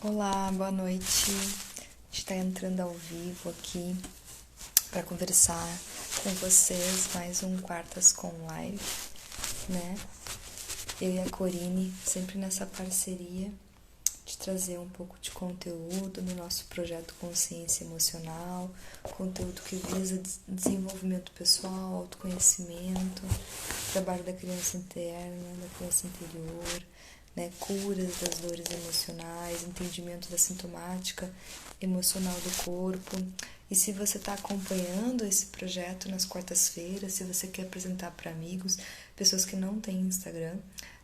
Olá, boa noite. A gente está entrando ao vivo aqui para conversar com vocês mais um Quartas com Live, né? Eu e a Corine sempre nessa parceria de trazer um pouco de conteúdo no nosso projeto Consciência Emocional, conteúdo que visa desenvolvimento pessoal, autoconhecimento, trabalho da criança interna, da criança interior, né, curas das dores emocionais, entendimento da sintomática emocional do corpo. E se você está acompanhando esse projeto nas quartas-feiras, se você quer apresentar para amigos, pessoas que não têm Instagram,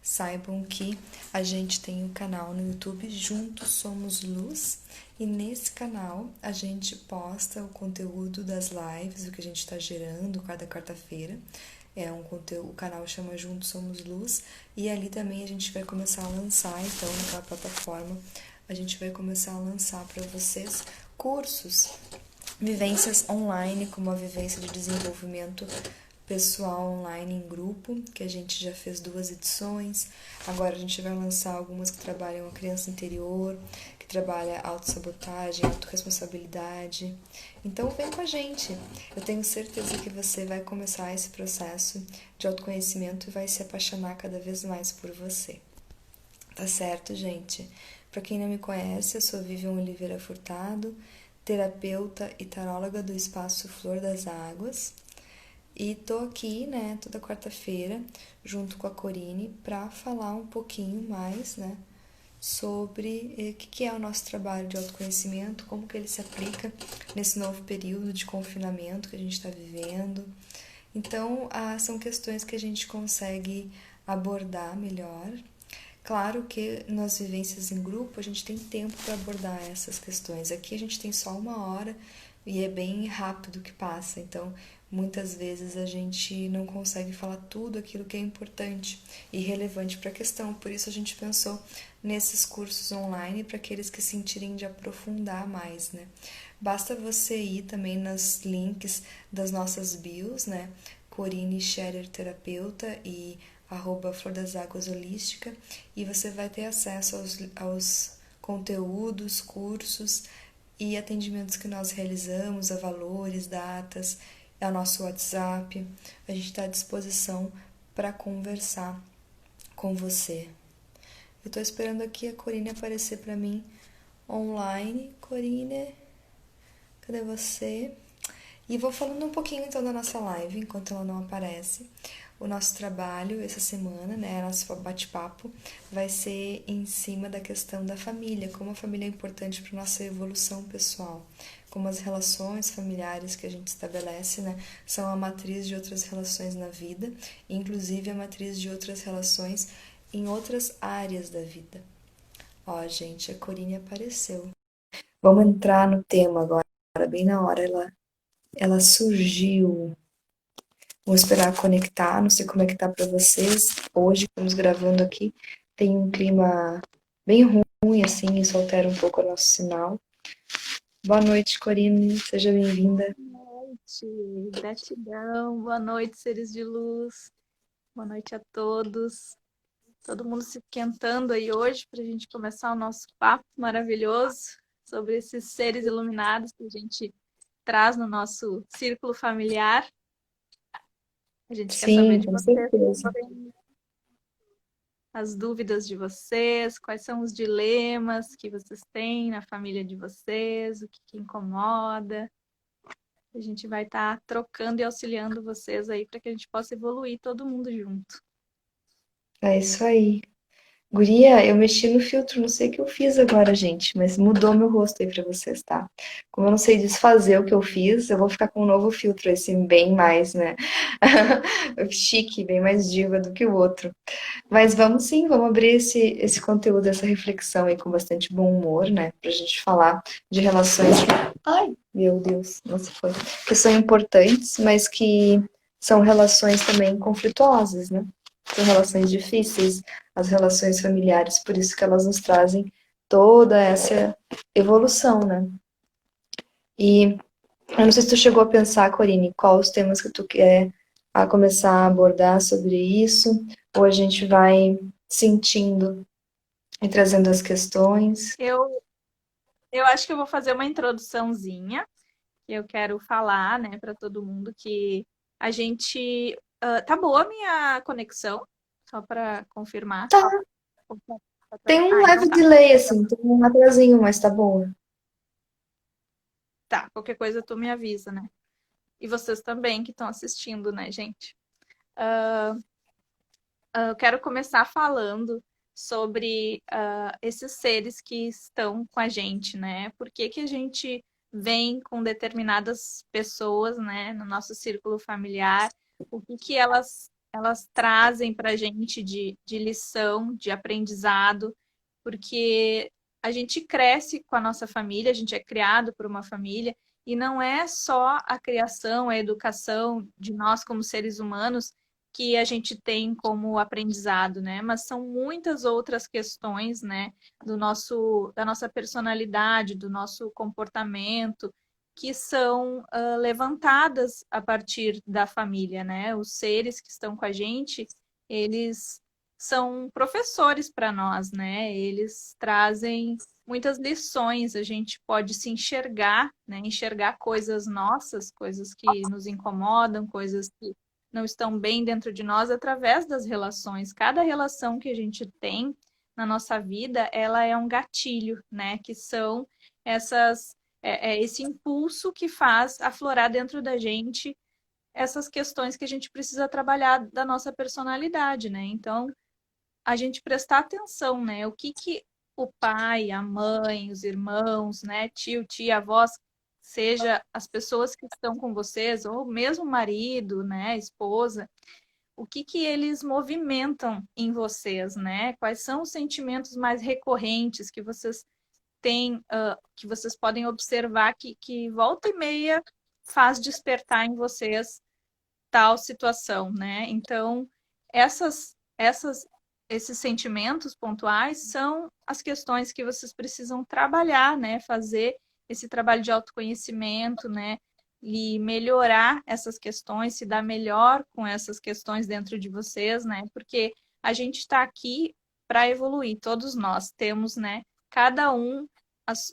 saibam que a gente tem um canal no YouTube Juntos Somos Luz, e nesse canal a gente posta o conteúdo das lives, o que a gente está gerando cada quarta-feira. O canal chama Juntos Somos Luz, e ali também a gente vai começar a lançar, então naquela plataforma a gente vai começar a lançar para vocês cursos, vivências online, como a vivência de desenvolvimento pessoal online em grupo, que a gente já fez 2 edições. Agora a gente vai lançar algumas que trabalham a criança interior, que trabalha autossabotagem, autorresponsabilidade. Então vem com a gente. Eu tenho certeza que você vai começar esse processo de autoconhecimento e vai se apaixonar cada vez mais por você. Tá certo, gente? Para quem não me conhece, eu sou Vivian Oliveira Furtado, terapeuta e taróloga do Espaço Flor das Águas. E tô aqui, né, toda quarta-feira, junto com a Corine, para falar um pouquinho mais, né, sobre o que é o nosso trabalho de autoconhecimento, como que ele se aplica nesse novo período de confinamento que a gente está vivendo. Então, são questões que a gente consegue abordar melhor. Claro que nas vivências em grupo a gente tem tempo para abordar essas questões. Aqui a gente tem só 1 hora e é bem rápido que passa, então muitas vezes a gente não consegue falar tudo aquilo que é importante e relevante para a questão. Por isso a gente pensou nesses cursos online para aqueles que sentirem de aprofundar mais, né? Basta você ir também nos links das nossas bios, né? Corine Scherer Terapeuta e @Flor das Águas Holística, e você vai ter acesso aos conteúdos, cursos e atendimentos que nós realizamos, a valores, datas, ao nosso WhatsApp. A gente está à disposição para conversar com você. Eu estou esperando aqui a Corine aparecer para mim online. Corine, cadê você? E vou falando um pouquinho então da nossa live, enquanto ela não aparece. O nosso trabalho essa semana, né, nosso bate-papo, vai ser em cima da questão da família, como a família é importante para nossa evolução pessoal, como as relações familiares que a gente estabelece, né, são a matriz de outras relações na vida, inclusive a matriz de outras relações em outras áreas da vida. Ó, gente, a Corine apareceu. Vamos entrar no tema agora, bem na hora ela surgiu. Vou esperar conectar, não sei como é que tá para vocês. Hoje, estamos gravando aqui, tem um clima bem ruim, assim, isso altera um pouco o nosso sinal. Boa noite, Corine, seja bem-vinda. Boa noite, gratidão, boa noite, seres de luz, boa noite a todos. Todo mundo se esquentando aí hoje para a gente começar o nosso papo maravilhoso sobre esses seres iluminados que a gente traz no nosso círculo familiar. A gente quer saber Sim, de com vocês certeza. também, as dúvidas de vocês, quais são os dilemas que vocês têm na família de vocês, o que incomoda. A gente vai estar trocando e auxiliando vocês aí para que a gente possa evoluir todo mundo junto. É isso aí. Guria, eu mexi no filtro, não sei o que eu fiz agora, gente, mas mudou meu rosto aí pra vocês, tá? Como eu não sei desfazer o que eu fiz, eu vou ficar com um novo filtro, esse bem mais, né? Chique, bem mais diva do que o outro. Mas vamos sim, vamos abrir esse conteúdo, essa reflexão aí com bastante bom humor, né? Pra gente falar de relações que, ai, meu Deus, não se foi, que são importantes, mas que são relações também conflituosas, né? São relações difíceis, as relações familiares, por isso que elas nos trazem toda essa evolução, né? E eu não sei se tu chegou a pensar, Corine, quais os temas que tu quer começar a abordar sobre isso, ou a gente vai sentindo E trazendo as questões. Eu, eu acho que eu vou fazer uma introduçãozinha, que eu quero falar, né, para todo mundo que a gente. Tá boa a minha conexão? Só para confirmar. Tá, tem um Ah, então leve tá. delay, assim, tem um atrasinho, mas tá boa. Tá, qualquer coisa tu me avisa, né? E vocês também que estão assistindo, né, gente? Eu quero começar falando sobre esses seres que estão com a gente, né? Por que que a gente vem com determinadas pessoas, né, no nosso círculo familiar? O que que elas trazem para a gente de lição, de aprendizado? Porque a gente cresce com a nossa família, a gente é criado por uma família, e não é só a criação, a educação de nós como seres humanos que a gente tem como aprendizado, né? Mas são muitas outras questões, né, da nossa personalidade, do nosso comportamento, que são levantadas a partir da família, né? Os seres que estão com a gente, eles são professores para nós, né? Eles trazem muitas lições, a gente pode se enxergar, né? Enxergar coisas nossas, coisas que nos incomodam, coisas que não estão bem dentro de nós através das relações. Cada relação que a gente tem na nossa vida, ela é um gatilho, né? Que são esse impulso que faz aflorar dentro da gente essas questões que a gente precisa trabalhar da nossa personalidade, né? Então, a gente prestar atenção, né? O que que o pai, a mãe, os irmãos, né, tio, tia, avós, seja as pessoas que estão com vocês, ou mesmo marido, né, esposa, o que que eles movimentam em vocês, né? Quais são os sentimentos mais recorrentes que vocês têm, que vocês podem observar que volta e meia faz despertar em vocês tal situação, né? Então, esses sentimentos pontuais são as questões que vocês precisam trabalhar, né? Fazer esse trabalho de autoconhecimento, né? E melhorar essas questões, se dar melhor com essas questões dentro de vocês, né? Porque a gente está aqui para evoluir, todos nós temos, né? Cada um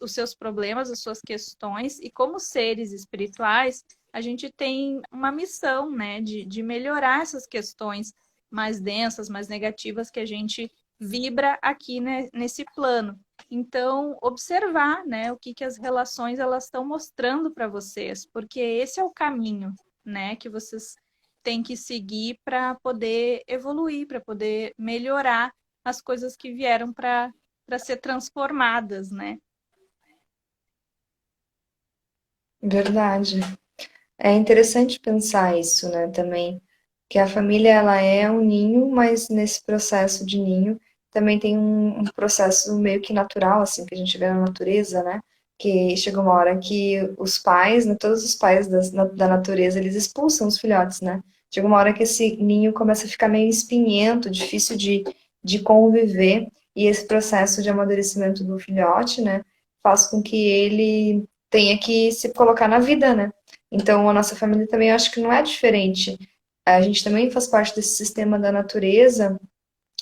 os seus problemas, as suas questões, e como seres espirituais, a gente tem uma missão, né, de melhorar essas questões mais densas, mais negativas que a gente vibra aqui, né, nesse plano. Então, observar, né, o que que as relações elas estão mostrando para vocês, porque esse é o caminho, né, que vocês têm que seguir para poder evoluir, para poder melhorar as coisas que vieram para ser transformadas, né? Verdade. É interessante pensar isso, né, também, que a família ela é um ninho, mas nesse processo de ninho também tem um processo meio que natural, assim, que a gente vê na natureza, né, que chega uma hora que os pais, né, todos os pais da natureza, eles expulsam os filhotes, né, chega uma hora que esse ninho começa a ficar meio espinhento, difícil de conviver, e esse processo de amadurecimento do filhote, né, faz com que ele tenha que se colocar na vida, né, então, a nossa família também eu acho que não é diferente. A gente também faz parte desse sistema da natureza,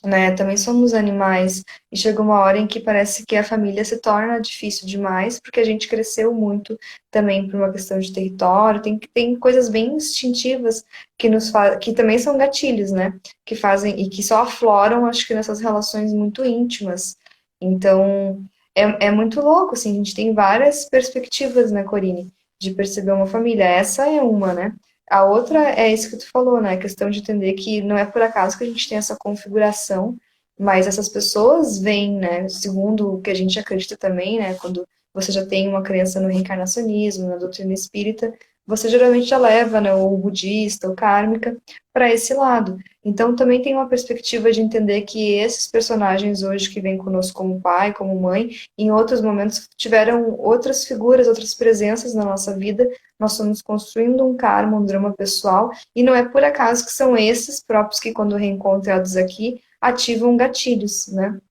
né? Também somos animais. E chega uma hora em que parece que a família se torna difícil demais, porque a gente cresceu muito também por uma questão de território. Tem coisas bem instintivas que também são gatilhos, né? Que fazem e que só afloram, acho que nessas relações muito íntimas. Então, é muito louco, assim, a gente tem várias perspectivas, né, Corine, de perceber uma família. Essa é uma, né? A outra é isso que tu falou, né? A questão de entender que não é por acaso que a gente tem essa configuração, mas essas pessoas vêm, né? Segundo o que a gente acredita também, né? Quando você já tem uma crença no reencarnacionismo, na doutrina espírita, você geralmente já leva, né, o budista, o kármica, para esse lado. Então também tem uma perspectiva de entender que esses personagens hoje que vêm conosco como pai, como mãe, em outros momentos tiveram outras figuras, outras presenças na nossa vida. Nós estamos construindo um karma, um drama pessoal, e não é por acaso que são esses próprios que, quando reencontrados aqui, ativam gatilhos, né?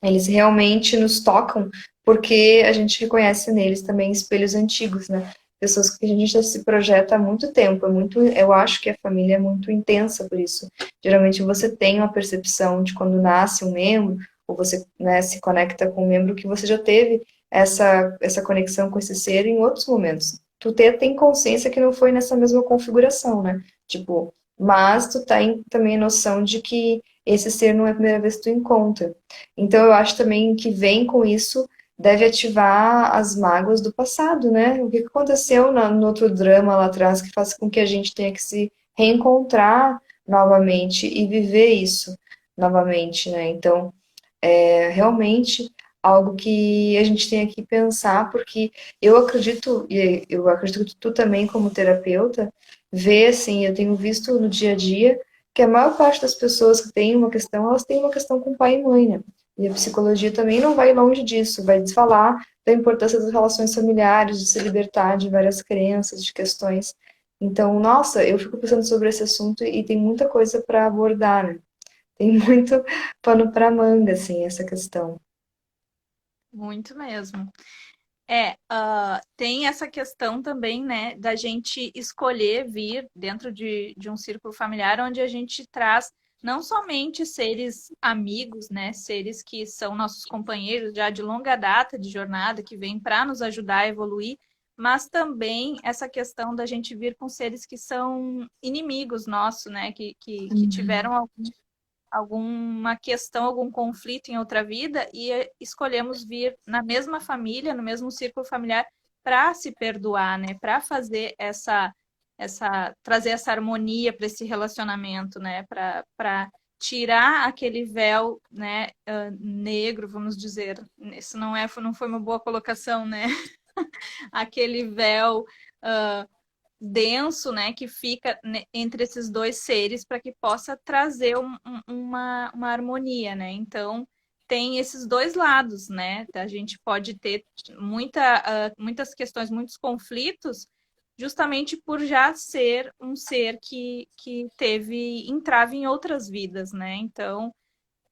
Eles realmente nos tocam porque a gente reconhece neles também espelhos antigos, né? Pessoas que a gente já se projeta há muito tempo. Eu acho que a família é muito intensa por isso. Geralmente você tem uma percepção de quando nasce um membro, ou você, né, se conecta com um membro que você já teve essa conexão com esse ser em outros momentos. Tu tem consciência que não foi nessa mesma configuração, né? Tipo, mas tu tem também a noção de que esse ser não é a primeira vez que tu encontra. Então eu acho também que vem com isso, deve ativar as mágoas do passado, né? O que aconteceu no outro drama lá atrás que faz com que a gente tenha que se reencontrar novamente e viver isso novamente, né? Então, é realmente algo que a gente tem que pensar, porque eu acredito, e eu acredito que tu também, como terapeuta, vê assim, eu tenho visto no dia a dia que a maior parte das pessoas que têm uma questão, elas têm uma questão com pai e mãe, né? E a psicologia também não vai longe disso, vai falar da importância das relações familiares, de se libertar de várias crenças, de questões. Então, nossa, eu fico pensando sobre esse assunto e tem muita coisa para abordar, né? Tem muito pano para manga, assim, essa questão. Muito mesmo. Tem essa questão também, né, da gente escolher vir dentro de um círculo familiar onde a gente traz não somente seres amigos, né, seres que são nossos companheiros já de longa data de jornada, que vêm para nos ajudar a evoluir, mas também essa questão da gente vir com seres que são inimigos nossos, né, que tiveram alguma questão, algum conflito em outra vida e escolhemos vir na mesma família, no mesmo círculo familiar para se perdoar, né? Para fazer essa trazer essa harmonia para esse relacionamento, né? Para tirar aquele véu, né, negro, vamos dizer. Isso não foi uma boa colocação, né? Aquele véu denso, né, que fica entre esses dois seres para que possa trazer uma harmonia, né? Então tem esses dois lados, né? A gente pode ter muitas questões, muitos conflitos, justamente por já ser um ser que teve entrave em outras vidas, né? Então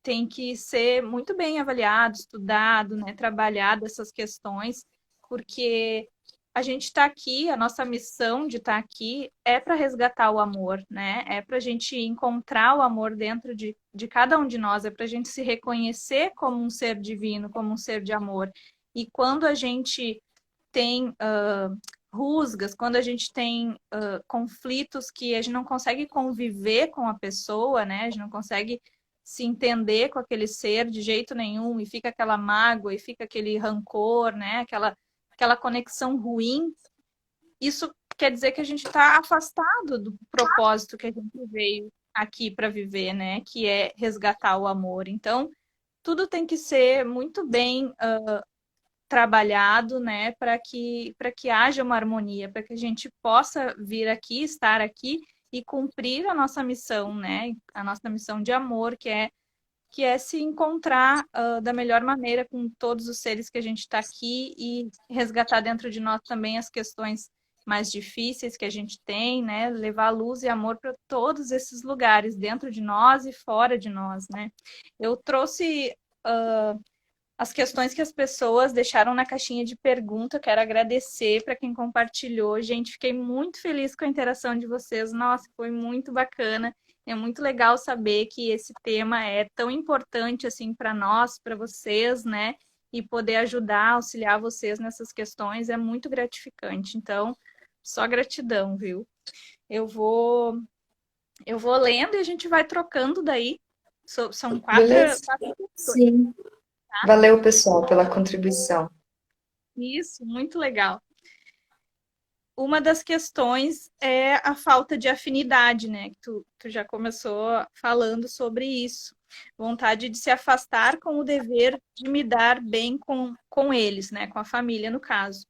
tem que ser muito bem avaliado, estudado, né? Trabalhado essas questões, porque a gente está aqui, a nossa missão de estar aqui é para resgatar o amor, né? É para a gente encontrar o amor dentro de cada um de nós, é para a gente se reconhecer como um ser divino, como um ser de amor. E quando a gente tem rusgas, quando a gente tem conflitos que a gente não consegue conviver com a pessoa, né? A gente não consegue se entender com aquele ser de jeito nenhum e fica aquela mágoa e fica aquele rancor, né? Aquela conexão ruim, isso quer dizer que a gente está afastado do propósito que a gente veio aqui para viver, né? Que é resgatar o amor. Então, tudo tem que ser muito bem trabalhado, né? Para que haja uma harmonia, para que a gente possa vir aqui, estar aqui e cumprir a nossa missão, né? A nossa missão de amor, que é se encontrar da melhor maneira com todos os seres que a gente está aqui e resgatar dentro de nós também as questões mais difíceis que a gente tem, né? Levar luz e amor para todos esses lugares, dentro de nós e fora de nós, né? Eu trouxe as questões que as pessoas deixaram na caixinha de pergunta. Quero agradecer para quem compartilhou. Gente, fiquei muito feliz com a interação de vocês. Nossa, foi muito bacana. É muito legal saber que esse tema é tão importante assim para nós, para vocês, né? E poder ajudar, auxiliar vocês nessas questões é muito gratificante. Então, só gratidão, viu? Eu vou eu vou lendo e a gente vai trocando daí. São Beleza? quatro questões. Sim. Valeu, pessoal, pela contribuição. Isso, muito legal. Uma das questões é a falta de afinidade, né? Que tu já começou falando sobre isso. Vontade de se afastar com o dever de me dar bem com eles, né? Com a família, no caso.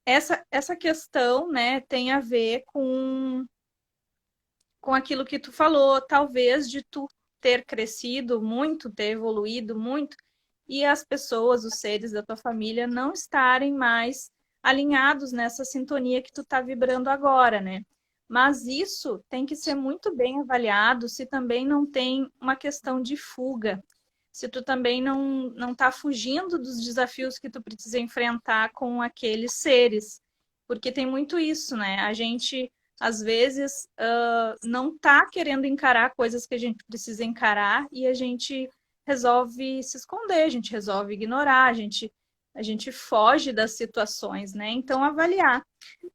Essa questão, né, tem a ver com aquilo que tu falou, talvez de tu ter crescido muito, ter evoluído muito, e as pessoas, os seres da tua família não estarem mais alinhados nessa sintonia que tu tá vibrando agora, né? Mas isso tem que ser muito bem avaliado se também não tem uma questão de fuga, se tu também não tá fugindo dos desafios que tu precisa enfrentar com aqueles seres, porque tem muito isso, né? A gente às vezes não tá querendo encarar coisas que a gente precisa encarar e a gente resolve se esconder, a gente resolve ignorar, a gente foge das situações, né? Então, avaliar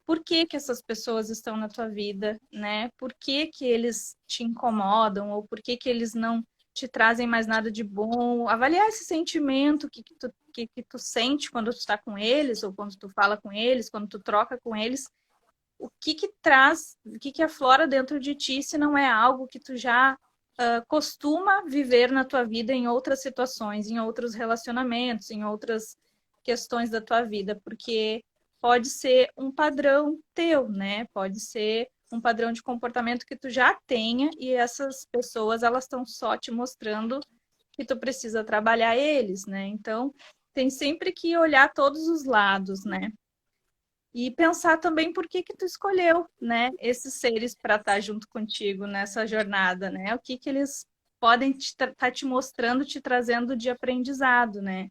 por que que essas pessoas estão na tua vida, né? Por que que eles te incomodam ou por que que eles não te trazem mais nada de bom? Avaliar esse sentimento que tu sente quando tu está com eles ou quando tu fala com eles, quando tu troca com eles. O que que traz, o que que aflora dentro de ti se não é algo que tu já costuma viver na tua vida em outras situações, em outros relacionamentos, em outras questões da tua vida, porque pode ser um padrão teu, né? Pode ser um padrão de comportamento que tu já tenha e essas pessoas elas estão só te mostrando que tu precisa trabalhar eles, né? Então, tem sempre que olhar todos os lados, né? E pensar também por que que tu escolheu, né, esses seres para estar junto contigo nessa jornada, né? O que que eles podem estar te mostrando, te trazendo de aprendizado, né?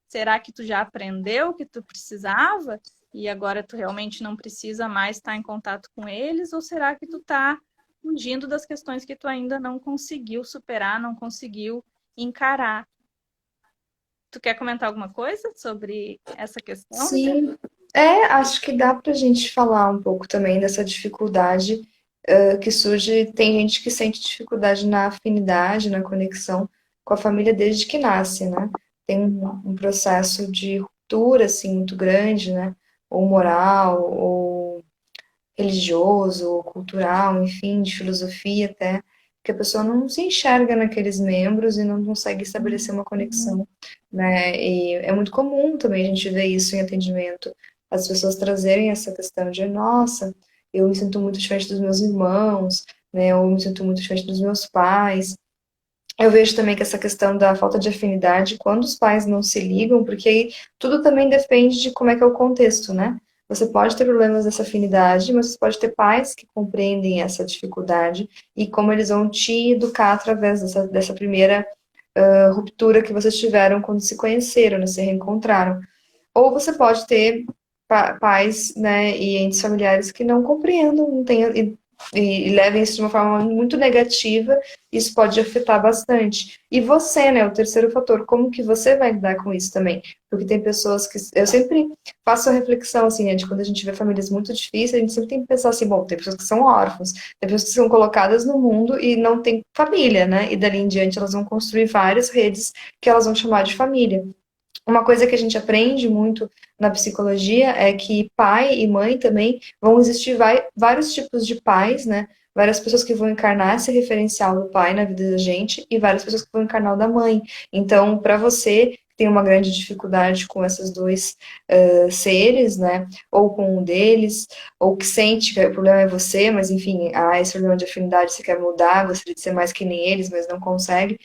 Será que tu já aprendeu o que tu precisava e agora tu realmente não precisa mais estar em contato com eles? Ou será que tu tá fugindo das questões que tu ainda não conseguiu superar, não conseguiu encarar? Tu quer comentar alguma coisa sobre essa questão, Lívia? Sim, acho que dá pra gente falar um pouco também dessa dificuldade que surge. Tem gente que sente dificuldade na afinidade, na conexão com a família desde que nasce, né? Tem um processo de ruptura, assim, muito grande, né? Ou moral, ou religioso, ou cultural, enfim, de filosofia até, que a pessoa não se enxerga naqueles membros e não consegue estabelecer uma conexão, né? E é muito comum também a gente ver isso em atendimento, as pessoas trazerem essa questão de, nossa, eu me sinto muito diferente dos meus irmãos, né? Ou me sinto muito diferente dos meus pais. Eu vejo também que essa questão da falta de afinidade, quando os pais não se ligam, porque aí tudo também depende de como é que é o contexto, né? Você pode ter problemas dessa afinidade, mas você pode ter pais que compreendem essa dificuldade e como eles vão te educar através dessa primeira ruptura que vocês tiveram quando se conheceram, né, se reencontraram. Ou você pode ter pais, né, e entes familiares que não compreendam, não tenham, e levem isso de uma forma muito negativa, isso pode afetar bastante. E você, né, o terceiro fator, como que você vai lidar com isso também? Porque tem pessoas que... Eu sempre faço a reflexão, assim, né, de quando a gente vê famílias muito difíceis, a gente sempre tem que pensar assim, bom, tem pessoas que são órfãos, tem pessoas que são colocadas no mundo e não tem família, né? E dali em diante elas vão construir várias redes que elas vão chamar de família. Uma coisa que a gente aprende muito na psicologia é que pai e mãe também vão existir vários tipos de pais, né? Várias pessoas que vão encarnar esse referencial do pai na vida da gente e várias pessoas que vão encarnar o da mãe. Então, para você que tem uma grande dificuldade com esses dois seres, né? Ou com um deles, ou que sente que o problema é você, mas enfim, esse problema de afinidade você quer mudar, gostaria de ser mais que nem eles, mas não consegue.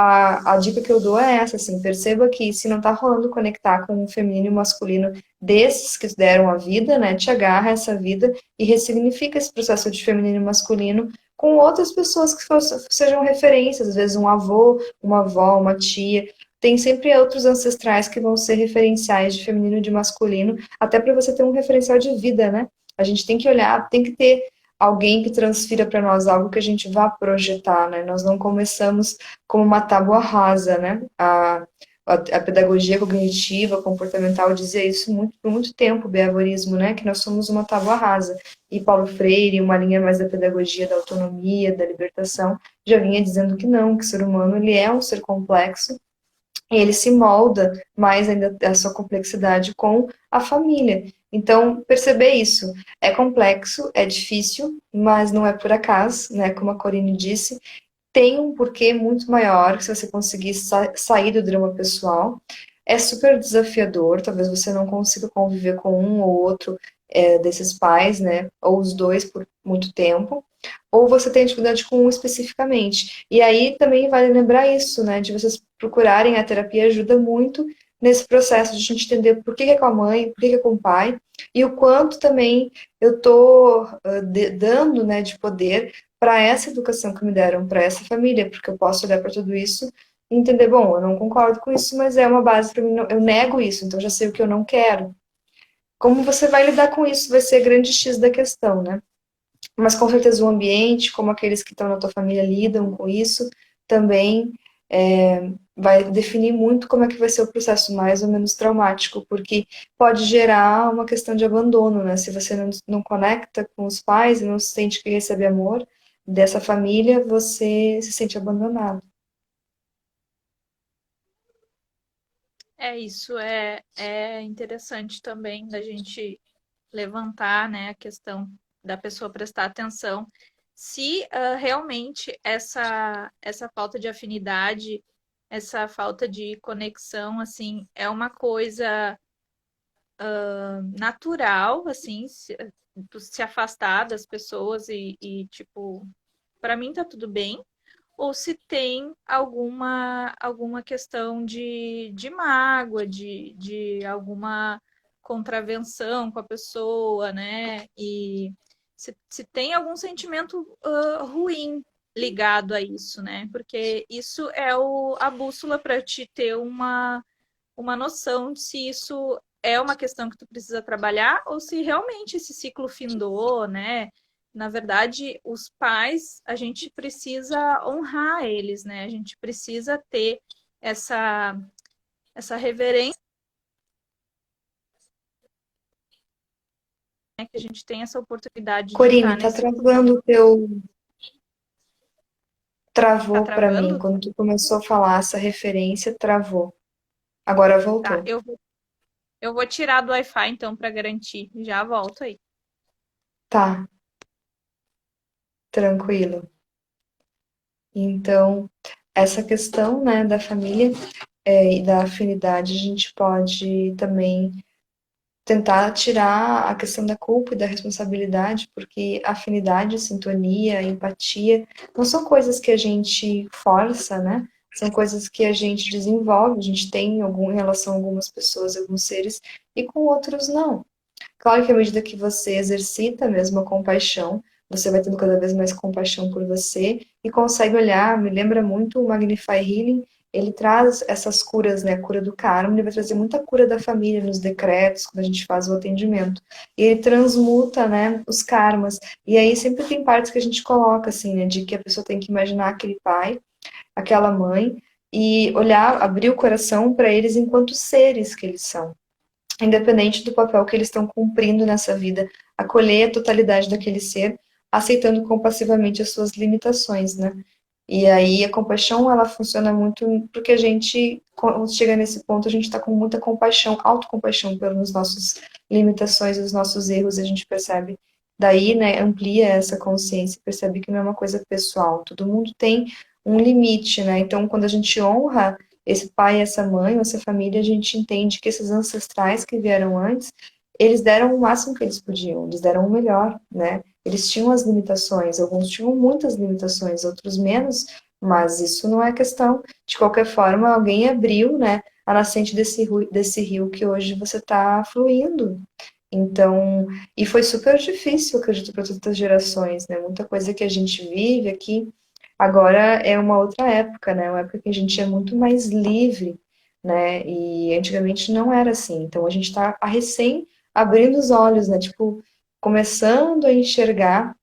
A dica que eu dou é essa, assim, perceba que se não tá rolando conectar com o feminino e o masculino desses que te deram a vida, né, te agarra a essa vida e ressignifica esse processo de feminino e masculino com outras pessoas que sejam referências, às vezes um avô, uma avó, uma tia, tem sempre outros ancestrais que vão ser referenciais de feminino e de masculino, até para você ter um referencial de vida, né? A gente tem que olhar, tem que ter alguém que transfira para nós algo que a gente vá projetar, né? Nós não começamos como uma tábua rasa, né? A pedagogia cognitiva, comportamental dizia isso por muito tempo, o behaviorismo, né? Que nós somos uma tábua rasa. E Paulo Freire, uma linha mais da pedagogia, da autonomia, da libertação, já vinha dizendo que não, que o ser humano ele é um ser complexo e ele se molda mais ainda a sua complexidade com a família. Então, perceber isso é complexo, é difícil, mas não é por acaso, né? Como a Corine disse, tem um porquê muito maior que se você conseguir sair do drama pessoal. É super desafiador, talvez você não consiga conviver com um ou outro desses pais, né? Ou os dois por muito tempo. Ou você tem dificuldade com um especificamente. E aí também vale lembrar isso, né? De vocês procurarem a terapia ajuda muito nesse processo de a gente entender por que é com a mãe, por que é com o pai, e o quanto também eu estou dando, né, de poder para essa educação que me deram, para essa família, porque eu posso olhar para tudo isso e entender, bom, eu não concordo com isso, mas é uma base para mim, eu nego isso, então já sei o que eu não quero. Como você vai lidar com isso vai ser grande X da questão, né? Mas com certeza o ambiente, como aqueles que estão na tua família lidam com isso, também vai definir muito como é que vai ser o processo mais ou menos traumático, porque pode gerar uma questão de abandono, né? Se você não conecta com os pais e não sente que recebe amor dessa família, você se sente abandonado. Isso é interessante também da gente levantar, né, a questão da pessoa prestar atenção se realmente essa falta de afinidade, essa falta de conexão, assim, é uma coisa natural, assim, se afastar das pessoas tipo, para mim tá tudo bem, ou se tem alguma questão de mágoa, de alguma contravenção com a pessoa, né? E se tem algum sentimento ruim ligado a isso, né? Porque isso é a bússola para te ter uma noção de se isso é uma questão que tu precisa trabalhar ou se realmente esse ciclo findou, né? Na verdade, os pais, a gente precisa honrar eles, né? A gente precisa ter essa, essa reverência, né? Que a gente tem essa oportunidade de Corine, estar tá nesse travando o teu. tá Travou pra mim. travando. Quando tu começou a falar essa referência, travou. Agora Tá, voltou. eu vou tirar do Wi-Fi então para garantir. Já volto aí. Tá, tranquilo. Então, essa questão, né, da família e da afinidade, a gente pode também tentar tirar a questão da culpa e da responsabilidade, porque afinidade, sintonia, empatia, não são coisas que a gente força, né? São coisas que a gente desenvolve, a gente tem em relação a algumas pessoas, alguns seres, e com outros não. Claro que à medida que você exercita mesmo a compaixão, você vai tendo cada vez mais compaixão por você e consegue olhar, me lembra muito o Magnify Healing, ele traz essas curas, né, a cura do karma, ele vai trazer muita cura da família nos decretos, quando a gente faz o atendimento. E ele transmuta, né, os karmas. E aí sempre tem partes que a gente coloca, assim, né, de que a pessoa tem que imaginar aquele pai, aquela mãe, e olhar, abrir o coração para eles enquanto seres que eles são, independente do papel que eles estão cumprindo nessa vida, acolher a totalidade daquele ser, aceitando compassivamente as suas limitações, né? E aí a compaixão, ela funciona muito porque a gente, quando chega nesse ponto, a gente está com muita compaixão, autocompaixão pelas nossas limitações, os nossos erros, a gente percebe. Daí, né, amplia essa consciência, percebe que não é uma coisa pessoal, todo mundo tem um limite, né? Então, quando a gente honra esse pai, essa mãe, essa família, a gente entende que esses ancestrais que vieram antes, eles deram o máximo que eles podiam, eles deram o melhor, né? Eles tinham as limitações, alguns tinham muitas limitações, outros menos, mas isso não é questão. De qualquer forma, alguém abriu, né, a nascente desse rio que hoje você está fluindo. Então, e foi super difícil, acredito, para todas as gerações, né? Muita coisa que a gente vive aqui agora é uma outra época, né? Uma época que a gente é muito mais livre, né? E antigamente não era assim. Então a gente está recém abrindo os olhos, né? Tipo, começando a enxergar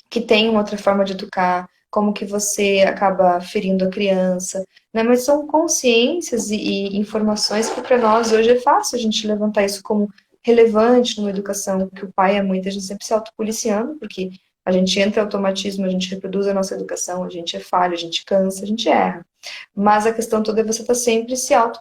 que tem uma outra forma de educar, como que você acaba ferindo a criança, né? Mas são consciências e informações que para nós hoje é fácil a gente levantar isso como relevante numa educação, que o pai e a mãe estejam sempre se autopoliciando, porque a gente entra em automatismo, a gente reproduz a nossa educação, a gente é falho, a gente cansa, a gente erra. Mas a questão toda é você estar sempre se auto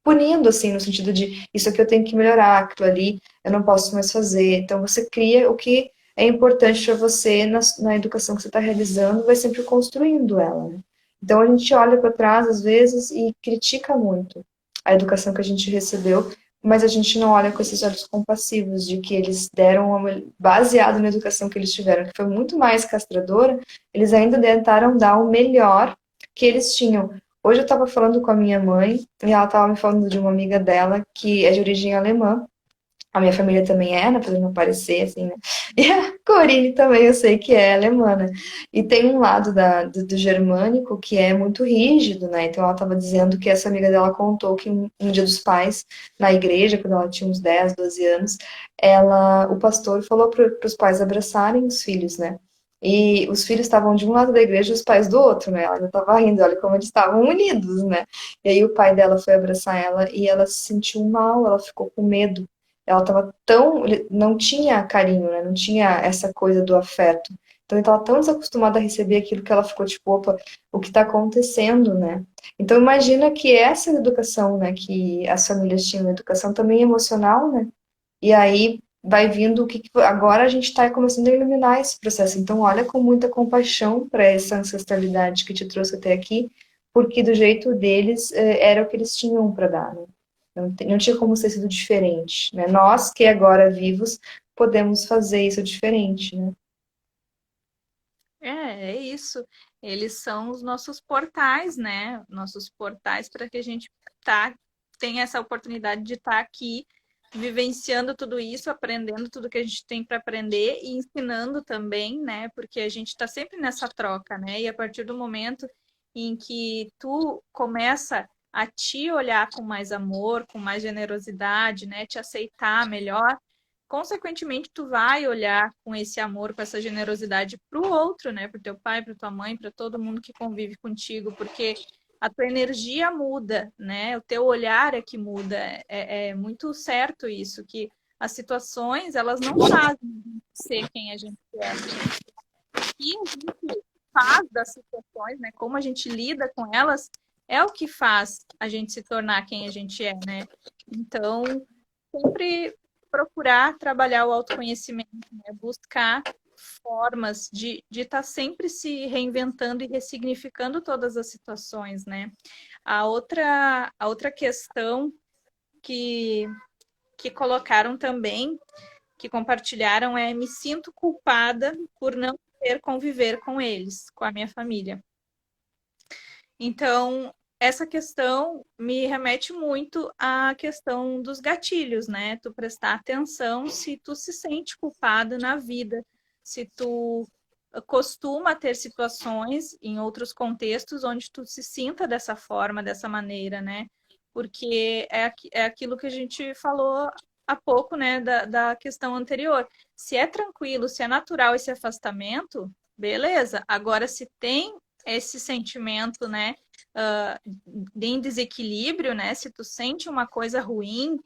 punindo, assim, no sentido de isso aqui eu tenho que melhorar, aquilo ali eu não posso mais fazer. Então você cria o que é importante para você na educação que você está realizando, vai sempre construindo ela, né? Então a gente olha para trás às vezes e critica muito a educação que a gente recebeu, mas a gente não olha com esses olhos compassivos de que eles deram baseado na educação que eles tiveram, que foi muito mais castradora, eles ainda tentaram dar o melhor que eles tinham. Hoje eu estava falando com a minha mãe e ela estava me falando de uma amiga dela que é de origem alemã. A minha família também é, né, apesar de não parecer, assim, né? E a Corine também eu sei que é alemã, né? E tem um lado do germânico que é muito rígido, né? Então ela estava dizendo que essa amiga dela contou que um dia dos pais, na igreja, quando ela tinha uns 10, 12 anos, o pastor falou para os pais abraçarem os filhos, né? E os filhos estavam de um lado da igreja e os pais do outro, né? Ela já estava rindo, olha como eles estavam unidos, né? E aí o pai dela foi abraçar ela e ela se sentiu mal, ela ficou com medo. Ela estava tão, não tinha carinho, né? Não tinha essa coisa do afeto. Então, ela estava tão desacostumada a receber aquilo que ela ficou tipo, opa, o que está acontecendo, né? Então, imagina que essa educação, né, que as famílias tinham, educação também emocional, né? E aí vai vindo o agora a gente está começando a eliminar esse processo. Então, olha com muita compaixão para essa ancestralidade que te trouxe até aqui, porque do jeito deles era o que eles tinham para dar, né? Não tinha como ter sido diferente, né? Nós que agora vivos podemos fazer isso diferente, né? É isso. Eles são os nossos portais, né? Nossos portais para que a gente tenha essa oportunidade de estar aqui vivenciando tudo isso, aprendendo tudo que a gente tem para aprender e ensinando também, né? Porque a gente está sempre nessa troca, né? E a partir do momento em que tu começa a te olhar com mais amor, com mais generosidade, né? Te aceitar melhor, consequentemente, tu vai olhar com esse amor, com essa generosidade para o outro, né? Para o teu pai, para tua mãe, para todo mundo que convive contigo, porque a tua energia muda, né? O teu olhar é que muda. É muito certo isso, que as situações, elas não fazem a gente ser quem a gente é. O que a gente faz das situações, né? Como a gente lida com elas, é o que faz a gente se tornar quem a gente é, né? Então, sempre procurar trabalhar o autoconhecimento, né? Buscar formas de estar sempre se reinventando e ressignificando todas as situações, né? A outra questão que, que colocaram também, que compartilharam, é: me sinto culpada por não poder conviver com eles, com a minha família. Então, essa questão me remete muito à questão dos gatilhos, né? Tu prestar atenção se tu se sente culpado na vida, se tu costuma ter situações em outros contextos onde tu se sinta dessa forma, dessa maneira, né? Porque é aquilo que a gente falou há pouco, né, da questão anterior. Se é tranquilo, se é natural esse afastamento, beleza. Agora, se tem esse sentimento, né, em desequilíbrio, né? Se tu sente uma coisa ruim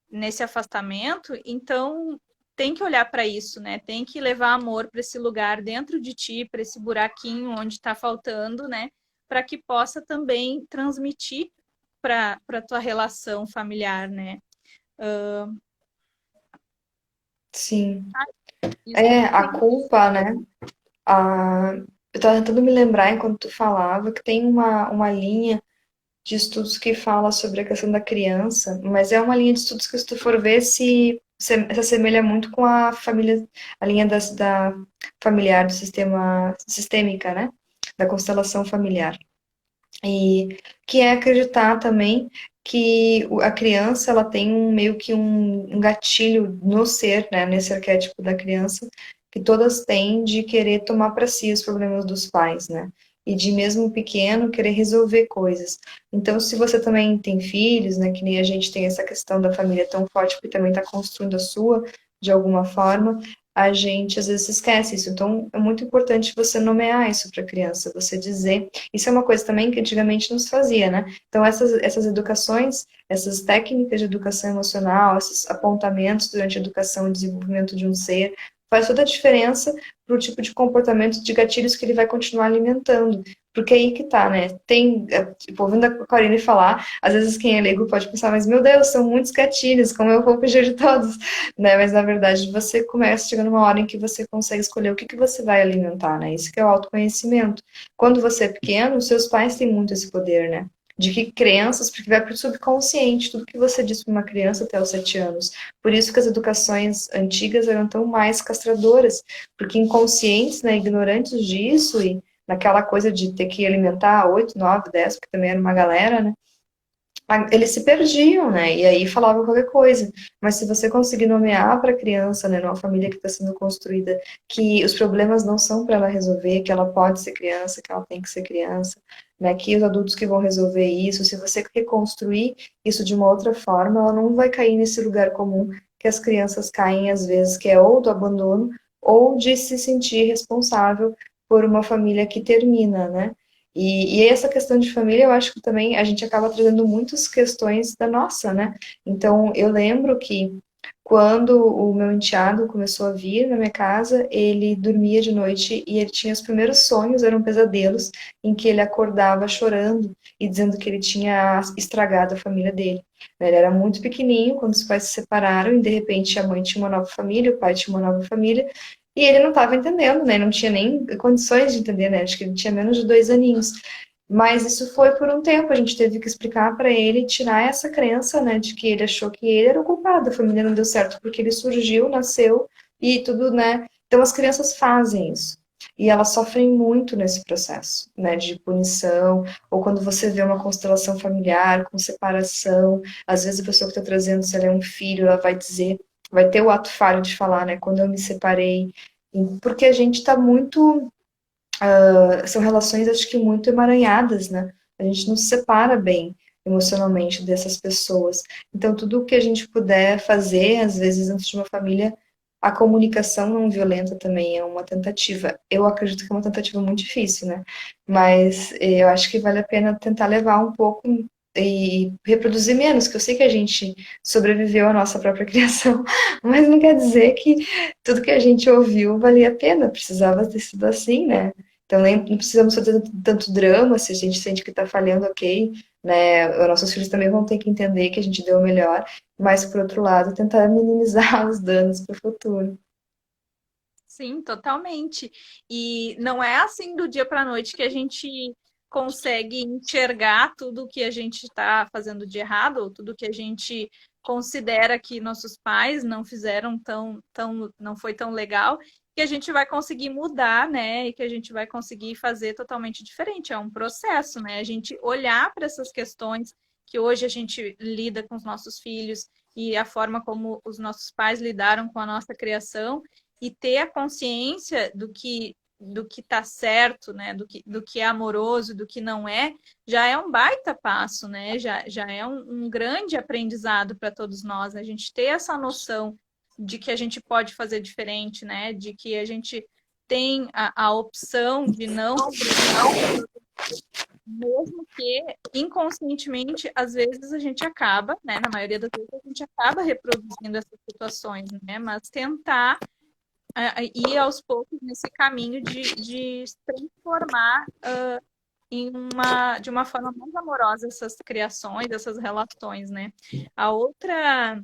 nesse afastamento, então tem que olhar para isso, né? Tem que levar amor para esse lugar dentro de ti, para esse buraquinho onde está faltando, né? Para que possa também transmitir para tua relação familiar, né? Sim. Isso É, tem. a culpa, né? Eu estava tentando me lembrar enquanto tu falava que tem uma linha de estudos que fala sobre a questão da criança, mas é uma linha de estudos que, se tu for ver, se assemelha muito com a família, a linha da familiar, do sistema sistêmica, né? Da constelação familiar. E que é acreditar também que a criança ela tem meio que um gatilho no ser, né, nesse arquétipo da criança, que todas têm de querer tomar para si os problemas dos pais, né? E de mesmo pequeno querer resolver coisas. Então, se você também tem filhos, né, que nem a gente tem essa questão da família tão forte, porque também está construindo a sua de alguma forma, a gente às vezes esquece isso. Então, é muito importante você nomear isso para a criança, você dizer. Isso é uma coisa também que antigamente não se fazia, né? Então, essas educações, essas técnicas de educação emocional, esses apontamentos durante a educação e desenvolvimento de um ser, faz toda a diferença para o tipo de comportamento de gatilhos que ele vai continuar alimentando. Porque aí que tá, né? Tipo, ouvindo a Corine falar, às vezes quem é leigo pode pensar, mas meu Deus, são muitos gatilhos, como eu vou fugir de todos? Né? Mas na verdade você começa chegando uma hora em que você consegue escolher o que você vai alimentar, né? Isso que é o autoconhecimento. Quando você é pequeno, seus pais têm muito esse poder, né? De que crenças, porque vai para o subconsciente, tudo que você diz para uma criança até os 7 anos. Por isso que as educações antigas eram tão mais castradoras, porque inconscientes, né, ignorantes disso e naquela coisa de ter que alimentar 8, 9, 10, porque também era uma galera, né? Eles se perdiam, né? E aí falavam qualquer coisa. Mas se você conseguir nomear para a criança, né, numa família que está sendo construída, que os problemas não são para ela resolver, que ela pode ser criança, que ela tem que ser criança, né? Que os adultos que vão resolver isso, se você reconstruir isso de uma outra forma, ela não vai cair nesse lugar comum que as crianças caem às vezes, que é ou do abandono ou de se sentir responsável por uma família que termina, né? E essa questão de família, eu acho que também a gente acaba trazendo muitas questões da nossa, né? Então, eu lembro que quando o meu enteado começou a vir na minha casa, ele dormia de noite e ele tinha os primeiros sonhos, eram pesadelos, em que ele acordava chorando e dizendo que ele tinha estragado a família dele. Ele era muito pequenininho quando os pais se separaram e de repente a mãe tinha uma nova família, o pai tinha uma nova família e ele não estava entendendo, né? Não tinha nem condições de entender, né? Acho que ele tinha menos de 2 aninhos. Mas isso foi por um tempo, a gente teve que explicar para ele, tirar essa crença, né, de que ele achou que ele era o culpado, a família não deu certo porque ele surgiu, nasceu e tudo, né? Então as crianças fazem isso. E elas sofrem muito nesse processo, né, de punição, ou quando você vê uma constelação familiar com separação, às vezes a pessoa que está trazendo, se ela é um filho, ela vai dizer, vai ter o ato falho de falar, né, quando eu me separei, porque a gente está muito são relações, acho que muito emaranhadas, né? A gente não se separa bem emocionalmente dessas pessoas. Então, tudo o que a gente puder fazer, às vezes, antes de uma família, a comunicação não violenta também é uma tentativa. Eu acredito que é uma tentativa muito difícil, né? Mas eu acho que vale a pena tentar levar um pouco e reproduzir menos, que eu sei que a gente sobreviveu à nossa própria criação, mas não quer dizer que tudo que a gente ouviu valia a pena, precisava ter sido assim, né? Então, nem, não precisamos fazer tanto drama, se a gente sente que está falhando, ok, né? Os nossos filhos também vão ter que entender que a gente deu o melhor, mas, por outro lado, tentar minimizar os danos para o futuro. Sim, totalmente. E não é assim do dia para a noite que a gente consegue enxergar tudo que a gente está fazendo de errado, ou tudo que a gente considera que nossos pais não fizeram não foi tão legal, que a gente vai conseguir mudar, né? E que a gente vai conseguir fazer totalmente diferente. É um processo, né? A gente olhar para essas questões que hoje a gente lida com os nossos filhos e a forma como os nossos pais lidaram com a nossa criação e ter a consciência do que tá certo, né? Do que é amoroso, do que não é, já é um baita passo, né? Já é um grande aprendizado para todos nós, né? A gente ter essa noção de que a gente pode fazer diferente, né? De que a gente tem a opção de não reproduzir, mesmo que inconscientemente, às vezes a gente acaba, né? Na maioria das vezes a gente acaba reproduzindo essas situações, né? Mas tentar ir aos poucos nesse caminho de se transformar de uma forma mais amorosa essas criações, essas relações, né? A outra,